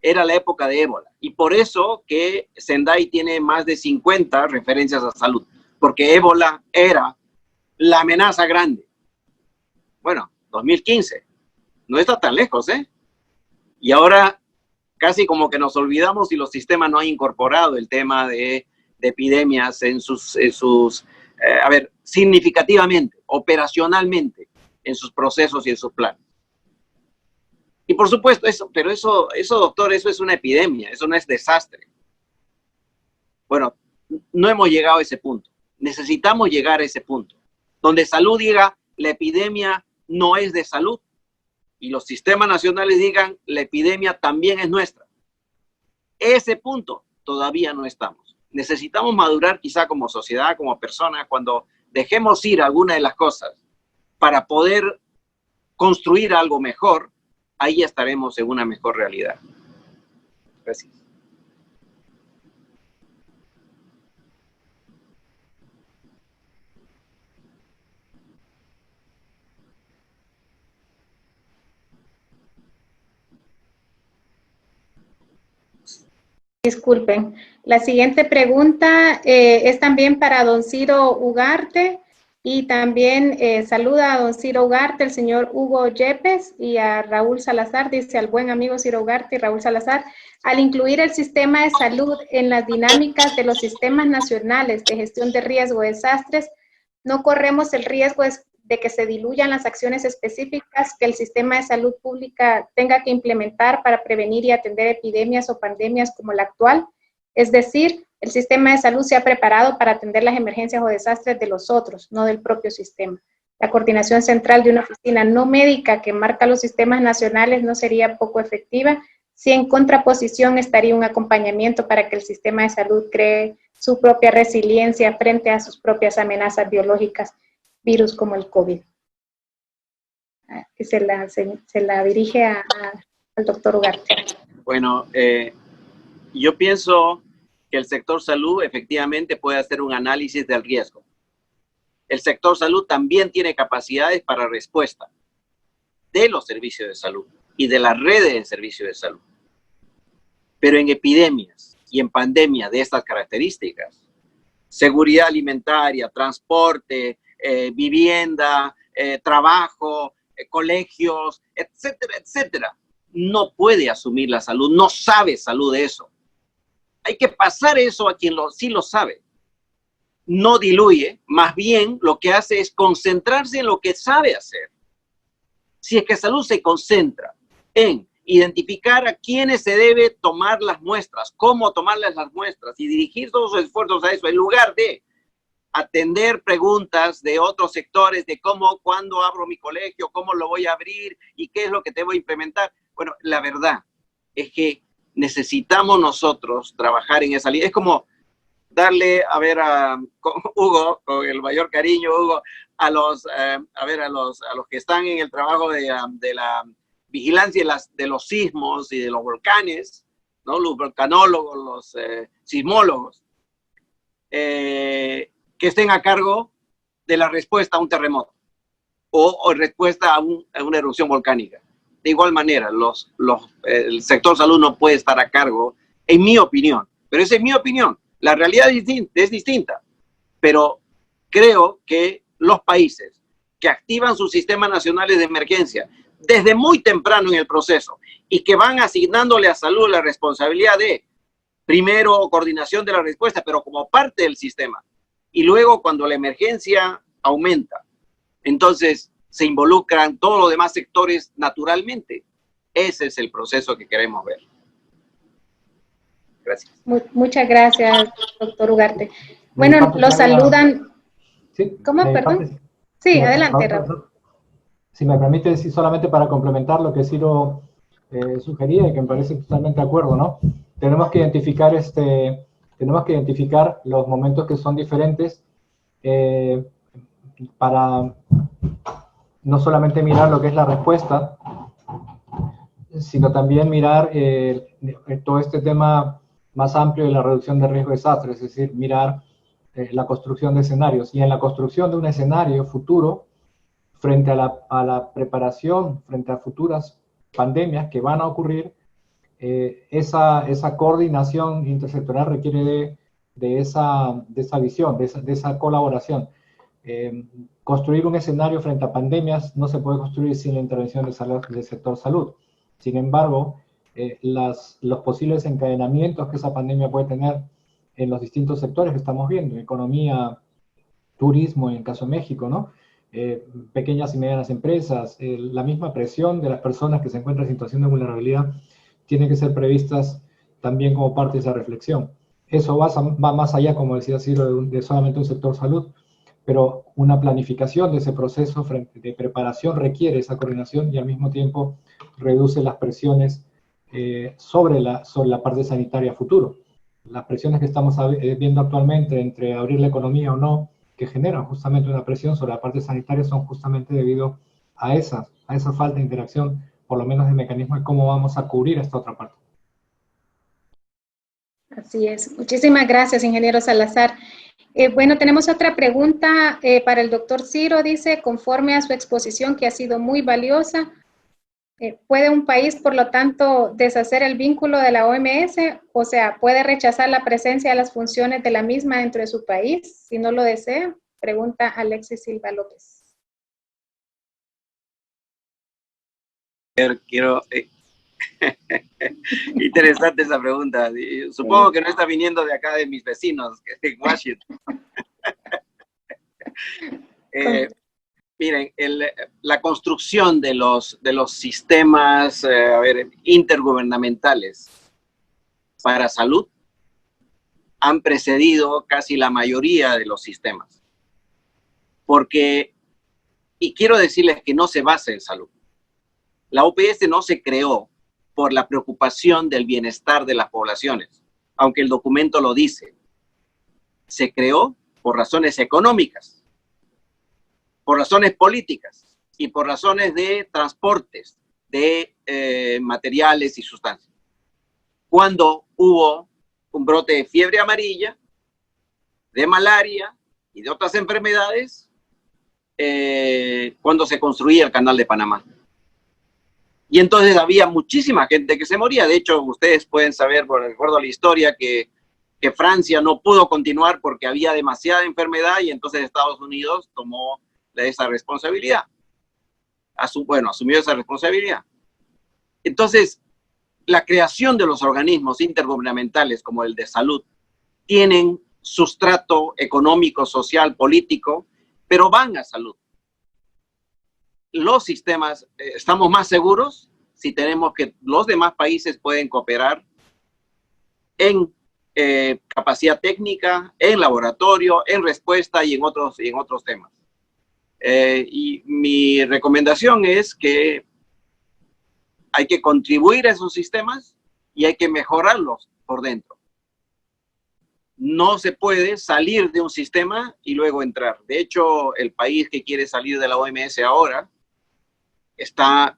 Era la época de ébola. Y por eso que Sendai tiene más de 50 referencias a salud. Porque ébola era la amenaza grande. Bueno, 2015. No está tan lejos, ¿eh? Y ahora casi como que nos olvidamos y los sistemas no han incorporado el tema de epidemias significativamente, operacionalmente, en sus procesos y en sus planes. Y por supuesto, doctor, eso es una epidemia, eso no es desastre. Bueno, no hemos llegado a ese punto. Necesitamos llegar a ese punto, donde salud diga, la epidemia no es de salud, y los sistemas nacionales digan, la epidemia también es nuestra. Ese punto todavía no estamos. Necesitamos madurar quizá como sociedad, como personas, cuando dejemos ir alguna de las cosas para poder construir algo mejor, ahí estaremos en una mejor realidad. Gracias. Disculpen. La siguiente pregunta es también para don Ciro Ugarte y también saluda a don Ciro Ugarte, el señor Hugo Yepes y a Raúl Salazar, dice al buen amigo Ciro Ugarte y Raúl Salazar, al incluir el sistema de salud en las dinámicas de los sistemas nacionales de gestión de riesgo de desastres, no corremos el riesgo de que se diluyan las acciones específicas que el sistema de salud pública tenga que implementar para prevenir y atender epidemias o pandemias como la actual. Es decir, el sistema de salud se ha preparado para atender las emergencias o desastres de los otros, no del propio sistema. La coordinación central de una oficina no médica que marca los sistemas nacionales no sería poco efectiva, si en contraposición estaría un acompañamiento para que el sistema de salud cree su propia resiliencia frente a sus propias amenazas biológicas, virus como el COVID. Se la dirige al doctor Ugarte. Bueno, yo pienso que el sector salud efectivamente puede hacer un análisis del riesgo. El sector salud también tiene capacidades para respuesta de los servicios de salud y de las redes de servicios de salud. Pero en epidemias y en pandemias de estas características, seguridad alimentaria, transporte, vivienda, trabajo, colegios, etcétera, etcétera, no puede asumir la salud, no sabe salud de eso. Hay que pasar eso a quien sí lo sabe. No diluye, más bien lo que hace es concentrarse en lo que sabe hacer. Si es que salud se concentra en identificar a quiénes se debe tomar las muestras, cómo tomarles las muestras y dirigir todos sus esfuerzos a eso, en lugar de atender preguntas de otros sectores de cómo, cuándo abro mi colegio, cómo lo voy a abrir y qué es lo que debo implementar. Bueno, la verdad es que necesitamos nosotros trabajar en esa línea. Es como darle, a Hugo, con el mayor cariño, Hugo, a los que están en el trabajo de la vigilancia de los sismos y de los volcanes, ¿no? Los volcanólogos, los sismólogos, que estén a cargo de la respuesta a un terremoto o respuesta a una erupción volcánica. De igual manera, el sector salud no puede estar a cargo, en mi opinión, Pero esa es mi opinión. La realidad es distinta. Pero creo que los países que activan sus sistemas nacionales de emergencia desde muy temprano en el proceso y que van asignándole a salud la responsabilidad de, primero, coordinación de la respuesta, pero como parte del sistema, y luego cuando la emergencia aumenta, entonces se involucran todos los demás sectores naturalmente. Ese es el proceso que queremos ver. Gracias. Muchas gracias, doctor Ugarte. Bueno, lo saludan. Sí, ¿Cómo, perdón? Sí, adelante, Raúl. Si me permite decir solamente para complementar lo que Ciro sugería y que me parece totalmente de acuerdo, ¿no? Tenemos que identificar los momentos que son diferentes para no solamente mirar lo que es la respuesta, sino también mirar todo este tema más amplio de la reducción de riesgo de desastre, es decir, mirar la construcción de escenarios. Y en la construcción de un escenario futuro, frente a la preparación, frente a futuras pandemias que van a ocurrir, esa coordinación intersectorial requiere de esa visión, de esa colaboración. Construir un escenario frente a pandemias no se puede construir sin la intervención del sector salud. Sin embargo, los posibles encadenamientos que esa pandemia puede tener en los distintos sectores que estamos viendo, economía, turismo, en el caso de México, ¿no? Pequeñas y medianas empresas, la misma presión de las personas que se encuentran en situación de vulnerabilidad, tienen que ser previstas también como parte de esa reflexión. Eso va más allá, como decía Ciro, de solamente un sector salud, pero una planificación de ese proceso de preparación requiere esa coordinación y al mismo tiempo reduce las presiones sobre la parte sanitaria a futuro. Las presiones que estamos viendo actualmente entre abrir la economía o no, que generan justamente una presión sobre la parte sanitaria, son justamente debido a esa falta de interacción, por lo menos de mecanismo de cómo vamos a cubrir esta otra parte. Así es. Muchísimas gracias, ingeniero Salazar. Bueno, tenemos otra pregunta para el doctor Ciro. Dice, conforme a su exposición, que ha sido muy valiosa, ¿puede un país, por lo tanto, deshacer el vínculo de la OMS? O sea, ¿puede rechazar la presencia de las funciones de la misma dentro de su país si no lo desea? Pregunta Alexis Silva López. Quiero... Interesante esa pregunta. Supongo que no está viniendo de acá de mis vecinos, de Washington. Miren, la construcción de los sistemas intergubernamentales para salud han precedido casi la mayoría de los sistemas. Porque, y quiero decirles que no se basa en salud. La OPS no se creó por la preocupación del bienestar de las poblaciones, aunque el documento lo dice. Se creó por razones económicas, por razones políticas y por razones de transportes de materiales y sustancias. Cuando hubo un brote de fiebre amarilla, de malaria y de otras enfermedades, cuando se construía el Canal de Panamá. Y entonces había muchísima gente que se moría. De hecho, ustedes pueden saber, por recuerdo la historia, que Francia no pudo continuar porque había demasiada enfermedad y entonces Estados Unidos tomó esa responsabilidad. Asumió esa responsabilidad. Entonces, la creación de los organismos intergubernamentales como el de salud tienen sustrato económico, social, político, pero van a salud. Los sistemas, estamos más seguros si tenemos que los demás países pueden cooperar en capacidad técnica, en laboratorio, en respuesta y en otros temas. Y mi recomendación es que hay que contribuir a esos sistemas y hay que mejorarlos por dentro. No se puede salir de un sistema y luego entrar. De hecho, el país que quiere salir de la OMS ahora está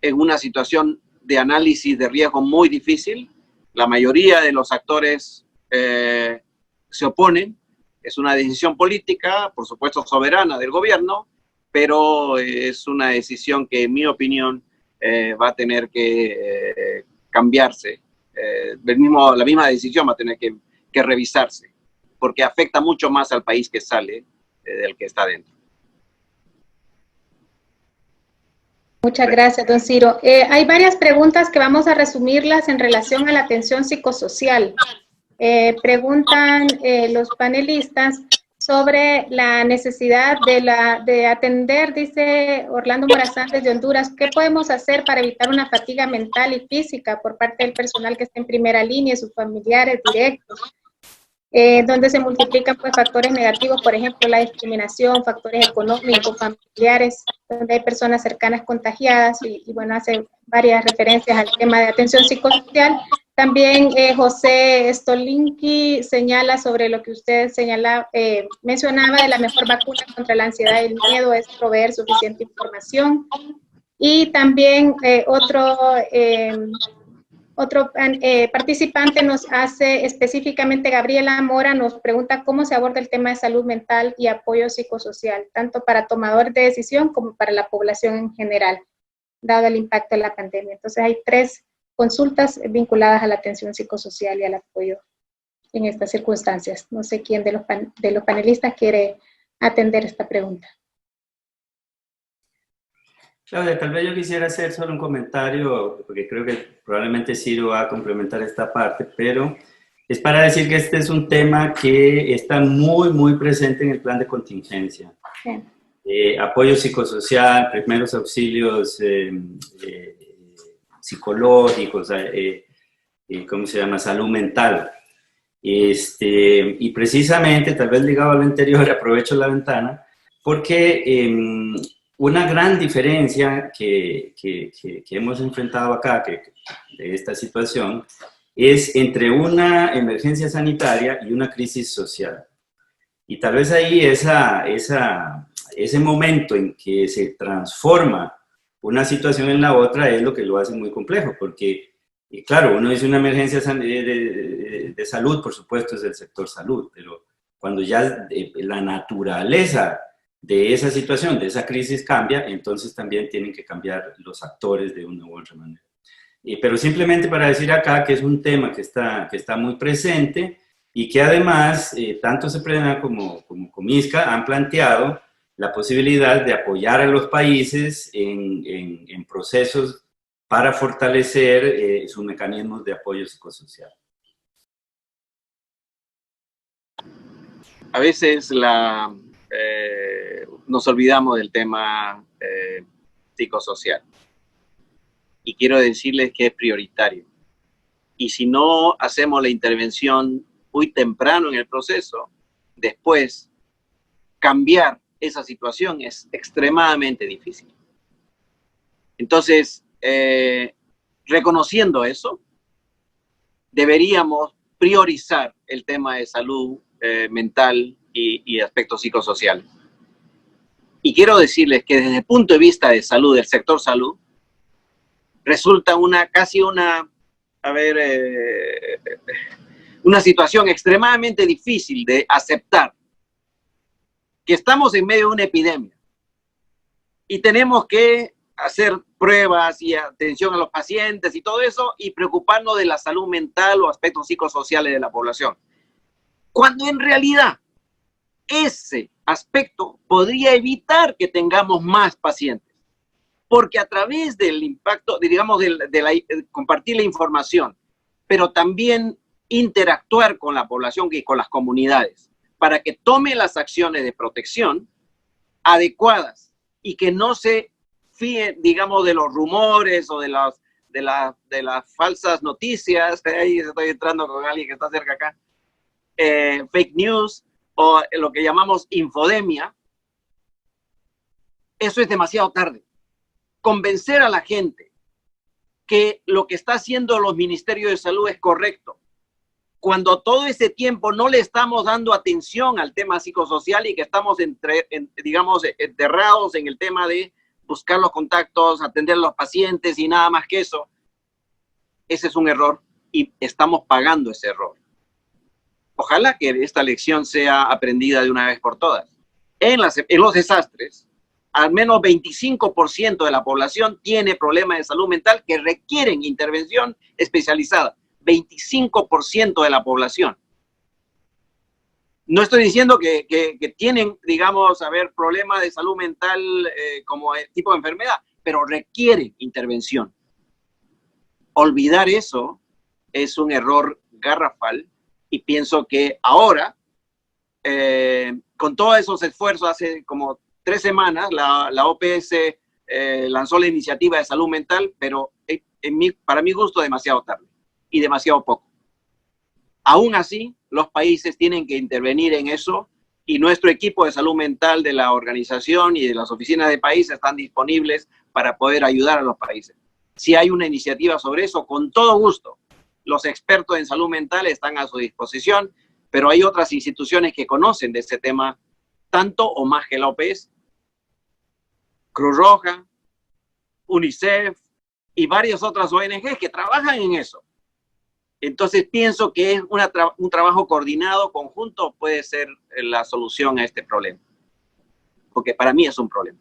en una situación de análisis de riesgo muy difícil. La mayoría de los actores se oponen. Es una decisión política, por supuesto soberana del gobierno, pero es una decisión que, en mi opinión, va a tener que cambiarse la misma decisión va a tener que revisarse, porque afecta mucho más al país que sale del que está dentro. Muchas gracias, don Ciro. Hay varias preguntas que vamos a resumirlas en relación a la atención psicosocial. Preguntan los panelistas sobre la necesidad de atender, dice Orlando Morazán desde Honduras, ¿qué podemos hacer para evitar una fatiga mental y física por parte del personal que está en primera línea, sus familiares directos? Donde se multiplican pues, factores negativos, por ejemplo, la discriminación, factores económicos, familiares, donde hay personas cercanas contagiadas y bueno, hace varias referencias al tema de atención psicosocial. También José Stolinki señala sobre lo que usted mencionaba de la mejor vacuna contra la ansiedad y el miedo es proveer suficiente información. Y también otro participante nos hace específicamente, Gabriela Mora, nos pregunta cómo se aborda el tema de salud mental y apoyo psicosocial, tanto para tomadores de decisión como para la población en general, dado el impacto de la pandemia. Entonces hay 3 consultas vinculadas a la atención psicosocial y al apoyo en estas circunstancias. No sé quién de los panelistas quiere atender esta pregunta. Claudia, tal vez yo quisiera hacer solo un comentario, porque creo que probablemente Ciro va a complementar esta parte, pero es para decir que este es un tema que está muy, muy presente en el plan de contingencia. Sí. Apoyo psicosocial, primeros auxilios psicológicos, ¿cómo se llama? Salud mental. Y precisamente, tal vez ligado a lo anterior, aprovecho la ventana, porque una gran diferencia que hemos enfrentado acá, de esta situación, es entre una emergencia sanitaria y una crisis social. Y tal vez ahí ese momento en que se transforma una situación en la otra es lo que lo hace muy complejo, porque, claro, uno dice una emergencia de salud, por supuesto, es del sector salud, pero cuando ya la naturaleza de esa situación, de esa crisis cambia, entonces también tienen que cambiar los actores de una u otra manera. Pero simplemente para decir acá que es un tema que está muy presente y que además tanto CEPRENA como Comisca han planteado la posibilidad de apoyar a los países en procesos para fortalecer sus mecanismos de apoyo psicosocial. A veces nos olvidamos del tema psicosocial. Y quiero decirles que es prioritario. Y si no hacemos la intervención muy temprano en el proceso, después cambiar esa situación es extremadamente difícil. Entonces, reconociendo eso, deberíamos priorizar el tema de salud mental y aspecto psicosocial. Y quiero decirles que desde el punto de vista de salud, del sector salud, resulta una situación extremadamente difícil de aceptar que estamos en medio de una epidemia y tenemos que hacer pruebas y atención a los pacientes y todo eso y preocuparnos de la salud mental o aspectos psicosociales de la población. Cuando en realidad ese aspecto podría evitar que tengamos más pacientes. Porque a través del impacto, digamos, de compartir la información, pero también interactuar con la población y con las comunidades, para que tome las acciones de protección adecuadas y que no se fíen, digamos, de los rumores o de las falsas noticias. Ahí estoy entrando con alguien que está cerca acá. Fake news o lo que llamamos infodemia. Eso es demasiado tarde. Convencer a la gente que lo que está haciendo los ministerios de salud es correcto, cuando todo ese tiempo no le estamos dando atención al tema psicosocial y que estamos, digamos, enterrados en el tema de buscar los contactos, atender a los pacientes y nada más que eso, ese es un error y estamos pagando ese error. Ojalá que esta lección sea aprendida de una vez por todas. En los desastres, al menos 25% de la población tiene problemas de salud mental que requieren intervención especializada. 25% de la población. No estoy diciendo que tienen, digamos, problemas de salud mental como tipo de enfermedad, pero requieren intervención. Olvidar eso es un error garrafal y pienso que ahora, con todos esos esfuerzos, hace como 3 semanas, la OPS lanzó la iniciativa de salud mental, pero para mi gusto demasiado tarde y demasiado poco. Aún así, los países tienen que intervenir en eso y nuestro equipo de salud mental de la organización y de las oficinas de países están disponibles para poder ayudar a los países. Si hay una iniciativa sobre eso, con todo gusto. Los expertos en salud mental están a su disposición, pero hay otras instituciones que conocen de este tema tanto o más que la OPS. Cruz Roja, UNICEF y varias otras ONGs que trabajan en eso. Entonces pienso que es un trabajo coordinado, conjunto, puede ser la solución a este problema. Porque para mí es un problema.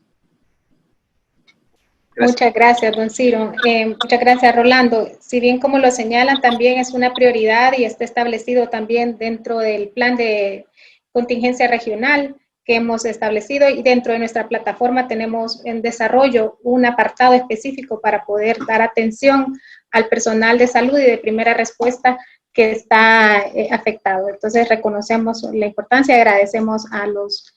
Gracias. Muchas gracias, don Ciro. Muchas gracias, Rolando. Si bien, como lo señalan, también es una prioridad y está establecido también dentro del plan de contingencia regional que hemos establecido, y dentro de nuestra plataforma tenemos en desarrollo un apartado específico para poder dar atención al personal de salud y de primera respuesta que está afectado. Entonces, reconocemos la importancia y agradecemos a los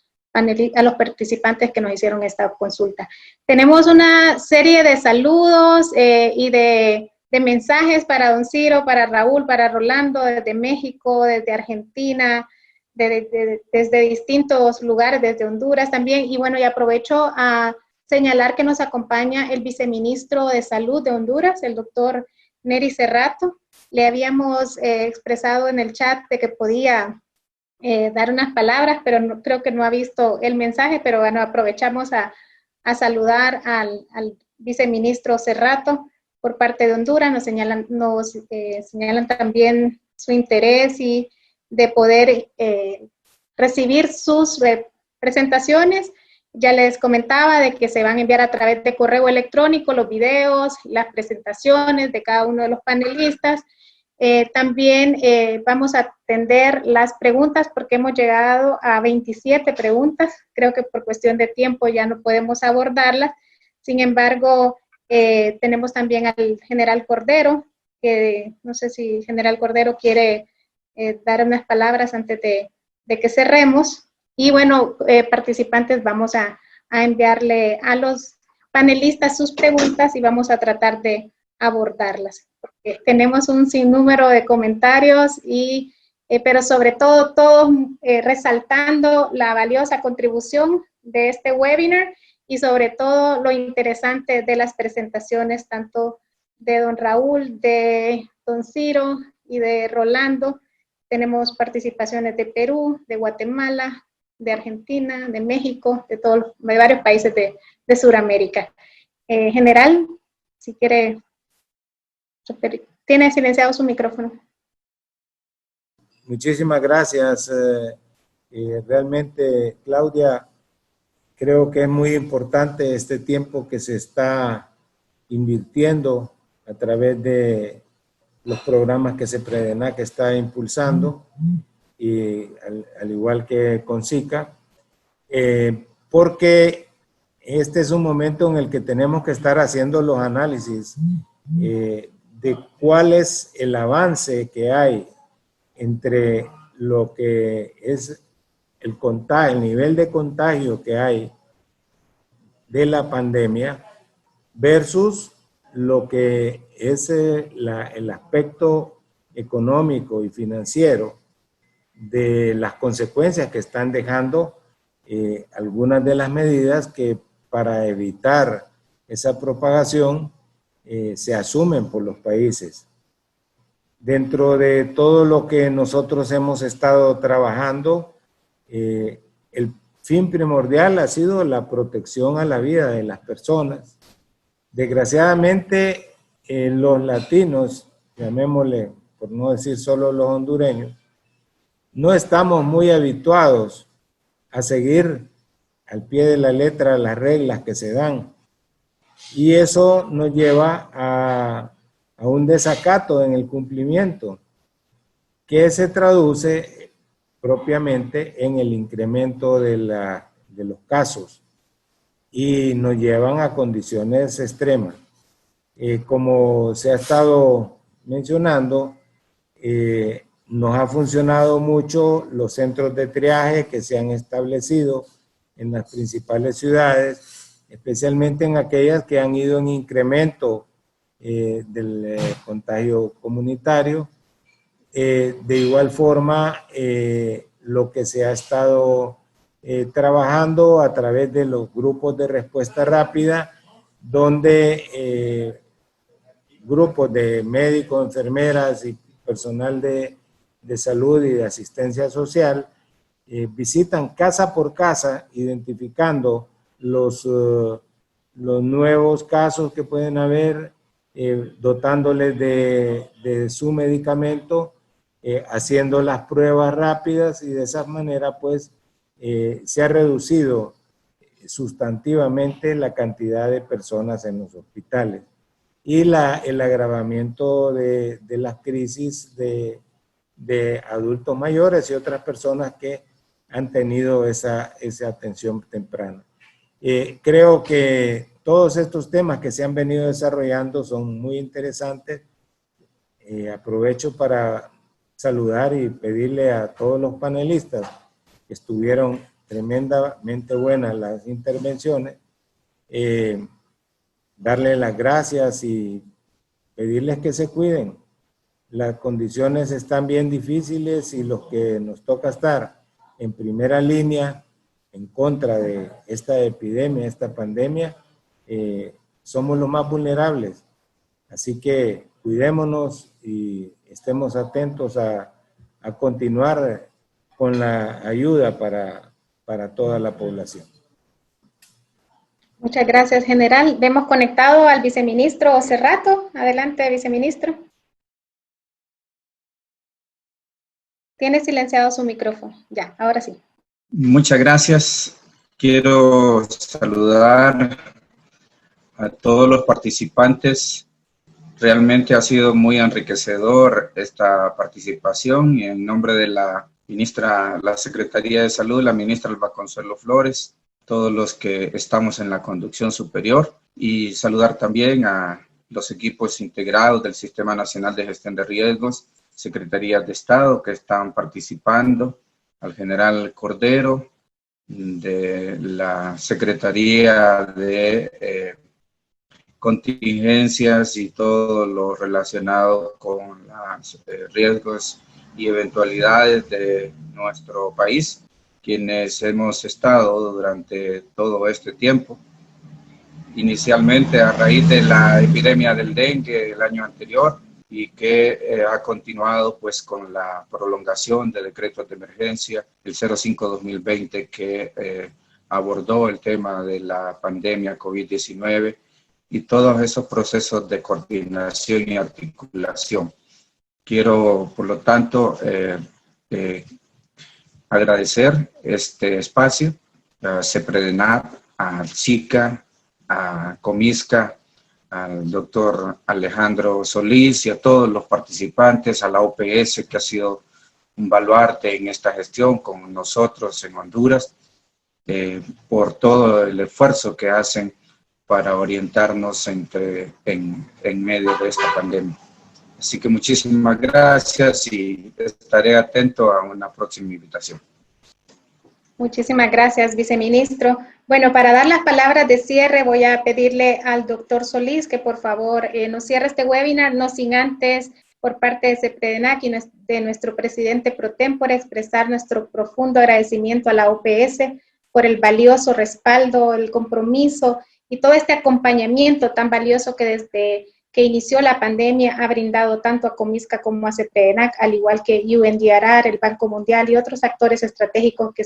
participantes que nos hicieron esta consulta. Tenemos una serie de saludos y de mensajes para don Ciro, para Raúl, para Rolando, desde México, desde Argentina, desde distintos lugares, desde Honduras también. Y bueno, y aprovecho a señalar que nos acompaña el viceministro de Salud de Honduras, el doctor Nery Cerrato. Le habíamos expresado en el chat de que podía dar unas palabras, pero creo que no ha visto el mensaje, pero bueno, aprovechamos a saludar al viceministro Cerrato por parte de Honduras. Nos señalan también su interés y de poder recibir sus presentaciones. Ya les comentaba de que se van a enviar a través de correo electrónico los videos, las presentaciones de cada uno de los panelistas. También vamos a atender las preguntas porque hemos llegado a 27 preguntas. Creo que por cuestión de tiempo ya no podemos abordarlas. Sin embargo, tenemos también al general Cordero, que no sé si el general Cordero quiere dar unas palabras antes de que cerremos. Y bueno, participantes, vamos a enviarle a los panelistas sus preguntas y vamos a tratar de abordarlas. Porque tenemos un sinnúmero de comentarios, pero sobre todo todos resaltando la valiosa contribución de este webinar y sobre todo lo interesante de las presentaciones tanto de don Raúl, de don Ciro y de Rolando. Tenemos participaciones de Perú, de Guatemala, de Argentina, de México, de varios países de Sudamérica. General, si quiere, tiene silenciado su micrófono. Muchísimas gracias. Realmente, Claudia, creo que es muy importante este tiempo que se está invirtiendo a través de los programas que CEPREDENAC está impulsando, y al igual que CONCICA, porque este es un momento en el que tenemos que estar haciendo los análisis de cuál es el avance que hay entre lo que es el nivel de contagio que hay de la pandemia versus lo que es el aspecto económico y financiero de las consecuencias que están dejando algunas de las medidas que para evitar esa propagación se asumen por los países. Dentro de todo lo que nosotros hemos estado trabajando, el fin primordial ha sido la protección a la vida de las personas. Desgraciadamente, los latinos, llamémosle, por no decir solo los hondureños, no estamos muy habituados a seguir al pie de la letra las reglas que se dan. Y eso nos lleva a a un desacato en el cumplimiento, que se traduce propiamente en el incremento de los casos y nos llevan a condiciones extremas. Como se ha estado mencionando, nos ha funcionado mucho los centros de triaje que se han establecido en las principales ciudades, especialmente en aquellas que han ido en incremento del contagio comunitario. De igual forma, lo que se ha estado trabajando a través de los grupos de respuesta rápida, donde grupos de médicos, enfermeras y personal de salud y de asistencia social visitan casa por casa identificando los nuevos casos que pueden haber, dotándoles de su medicamento, haciendo las pruebas rápidas, y de esa manera pues se ha reducido sustantivamente la cantidad de personas en los hospitales y el agravamiento de las crisis de adultos mayores y otras personas que han tenido esa atención temprana. Creo que todos estos temas que se han venido desarrollando son muy interesantes. Aprovecho para saludar y pedirle a todos los panelistas que estuvieron tremendamente buenas las intervenciones, darles las gracias y pedirles que se cuiden. Las condiciones están bien difíciles y los que nos toca estar en primera línea en contra de esta epidemia, esta pandemia, somos los más vulnerables. Así que cuidémonos y estemos atentos a continuar con la ayuda para toda la población. Muchas gracias, general. Vemos conectado al viceministro Cerrato. Adelante, viceministro. Tiene silenciado su micrófono. Ya, ahora sí. Muchas gracias. Quiero saludar a todos los participantes. Realmente ha sido muy enriquecedor esta participación, y en nombre de la ministra, la Secretaría de Salud, la ministra Alba Consuelo Flores, todos los que estamos en la conducción superior, y saludar también a los equipos integrados del Sistema Nacional de Gestión de Riesgos, secretarías de Estado que están participando, al general Cordero, de la Secretaría de Contingencias y todo lo relacionado con los riesgos y eventualidades de nuestro país, quienes hemos estado durante todo este tiempo, inicialmente a raíz de la epidemia del dengue el año anterior, y que ha continuado pues con la prolongación de decretos de emergencia, el 05-2020, que abordó el tema de la pandemia COVID-19 y todos esos procesos de coordinación y articulación. Quiero, por lo tanto, agradecer este espacio a CEPREDENAP, a SICA, a Comisca, al doctor Alejandro Solís y a todos los participantes, a la OPS, que ha sido un baluarte en esta gestión con nosotros en Honduras, por todo el esfuerzo que hacen para orientarnos en medio de esta pandemia. Así que muchísimas gracias y estaré atento a una próxima invitación. Muchísimas gracias, viceministro. Bueno, para dar las palabras de cierre, voy a pedirle al doctor Solís que por favor nos cierre este webinar, no sin antes, por parte de CEPREDENAC y de nuestro presidente pro tempore, expresar nuestro profundo agradecimiento a la OPS por el valioso respaldo, el compromiso y todo este acompañamiento tan valioso que desde que inició la pandemia ha brindado tanto a Comisca como a CEPREDENAC, al igual que UNDRR, el Banco Mundial y otros actores estratégicos que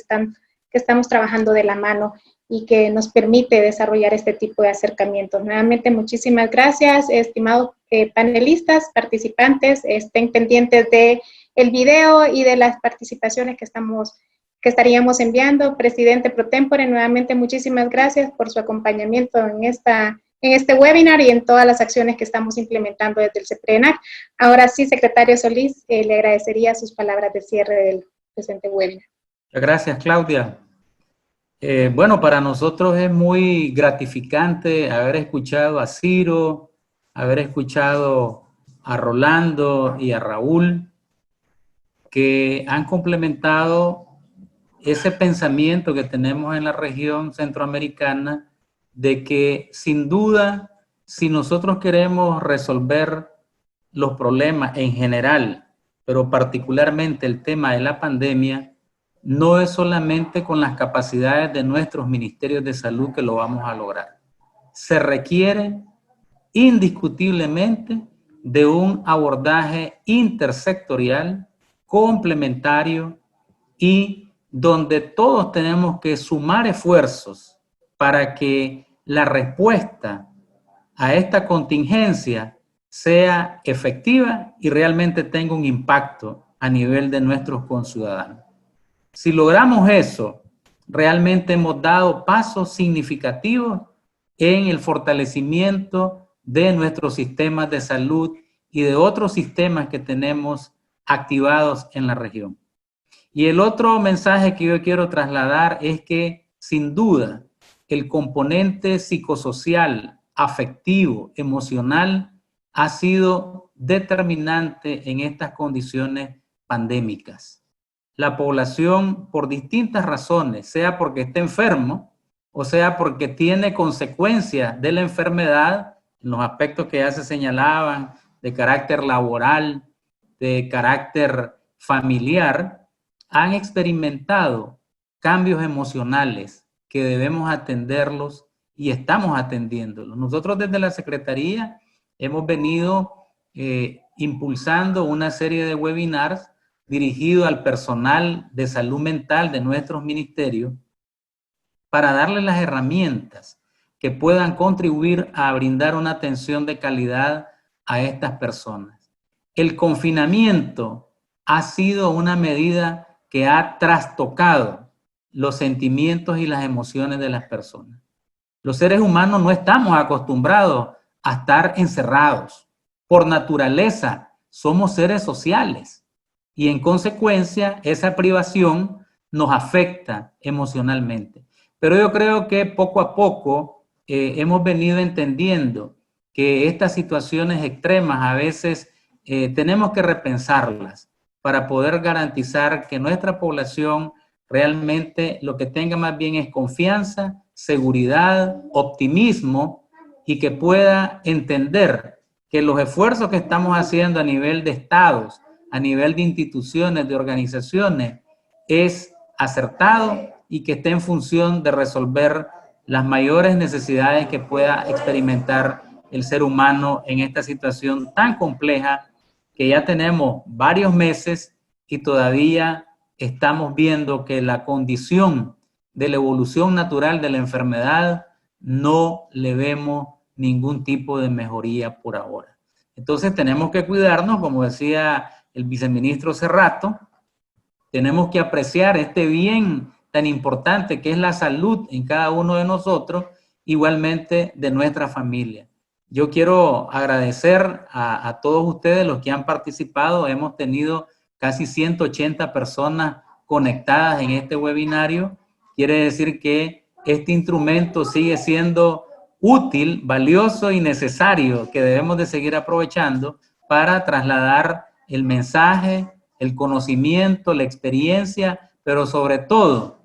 estamos trabajando de la mano y que nos permite desarrollar este tipo de acercamientos. Nuevamente, muchísimas gracias, estimados panelistas, participantes, estén pendientes de el video y de las participaciones que estaríamos enviando. Presidente pro tempore, nuevamente muchísimas gracias por su acompañamiento en esta en este webinar y en todas las acciones que estamos implementando desde el CEPRENAC. Ahora sí, secretario Solís, le agradecería sus palabras de cierre del presente webinar. Gracias, Claudia. Bueno, para nosotros es muy gratificante haber escuchado a Ciro, haber escuchado a Rolando y a Raúl, que han complementado ese pensamiento que tenemos en la región centroamericana de que sin duda, si nosotros queremos resolver los problemas en general, pero particularmente el tema de la pandemia, no es solamente con las capacidades de nuestros ministerios de salud que lo vamos a lograr. Se requiere indiscutiblemente de un abordaje intersectorial, complementario y donde todos tenemos que sumar esfuerzos para que la respuesta a esta contingencia sea efectiva y realmente tenga un impacto a nivel de nuestros conciudadanos. Si logramos eso, realmente hemos dado pasos significativos en el fortalecimiento de nuestros sistemas de salud y de otros sistemas que tenemos activados en la región. Y el otro mensaje que yo quiero trasladar es que, sin duda, el componente psicosocial, afectivo, emocional, ha sido determinante en estas condiciones pandémicas. La población, por distintas razones, sea porque está enfermo, o sea porque tiene consecuencias de la enfermedad, en los aspectos que ya se señalaban, de carácter laboral, de carácter familiar, han experimentado cambios emocionales que debemos atenderlos y estamos atendiéndolos. Nosotros desde la Secretaría hemos venido impulsando una serie de webinars dirigidos al personal de salud mental de nuestros ministerios para darles las herramientas que puedan contribuir a brindar una atención de calidad a estas personas. El confinamiento ha sido una medida que ha trastocado los sentimientos y las emociones de las personas. Los seres humanos no estamos acostumbrados a estar encerrados. Por naturaleza, somos seres sociales y en consecuencia esa privación nos afecta emocionalmente. Pero yo creo que poco a poco hemos venido entendiendo que estas situaciones extremas a veces tenemos que repensarlas para poder garantizar que nuestra población realmente lo que tenga más bien es confianza, seguridad, optimismo y que pueda entender que los esfuerzos que estamos haciendo a nivel de estados, a nivel de instituciones, de organizaciones, es acertado y que esté en función de resolver las mayores necesidades que pueda experimentar el ser humano en esta situación tan compleja que ya tenemos varios meses y todavía estamos viendo que la condición de la evolución natural de la enfermedad no le vemos ningún tipo de mejoría por ahora. Entonces tenemos que cuidarnos, como decía el viceministro hace rato, tenemos que apreciar este bien tan importante que es la salud en cada uno de nosotros, igualmente de nuestra familia. Yo quiero agradecer a todos ustedes los que han participado. Hemos tenido casi 180 personas conectadas en este webinario. Quiere decir que este instrumento sigue siendo útil, valioso y necesario, que debemos de seguir aprovechando para trasladar el mensaje, el conocimiento, la experiencia, pero sobre todo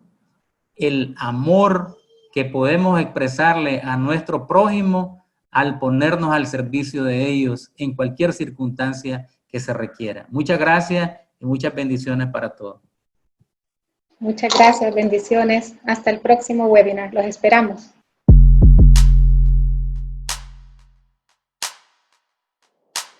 el amor que podemos expresarle a nuestro prójimo al ponernos al servicio de ellos en cualquier circunstancia que se requiera. Muchas gracias y muchas bendiciones para todos. Muchas gracias, bendiciones. Hasta el próximo webinar. Los esperamos.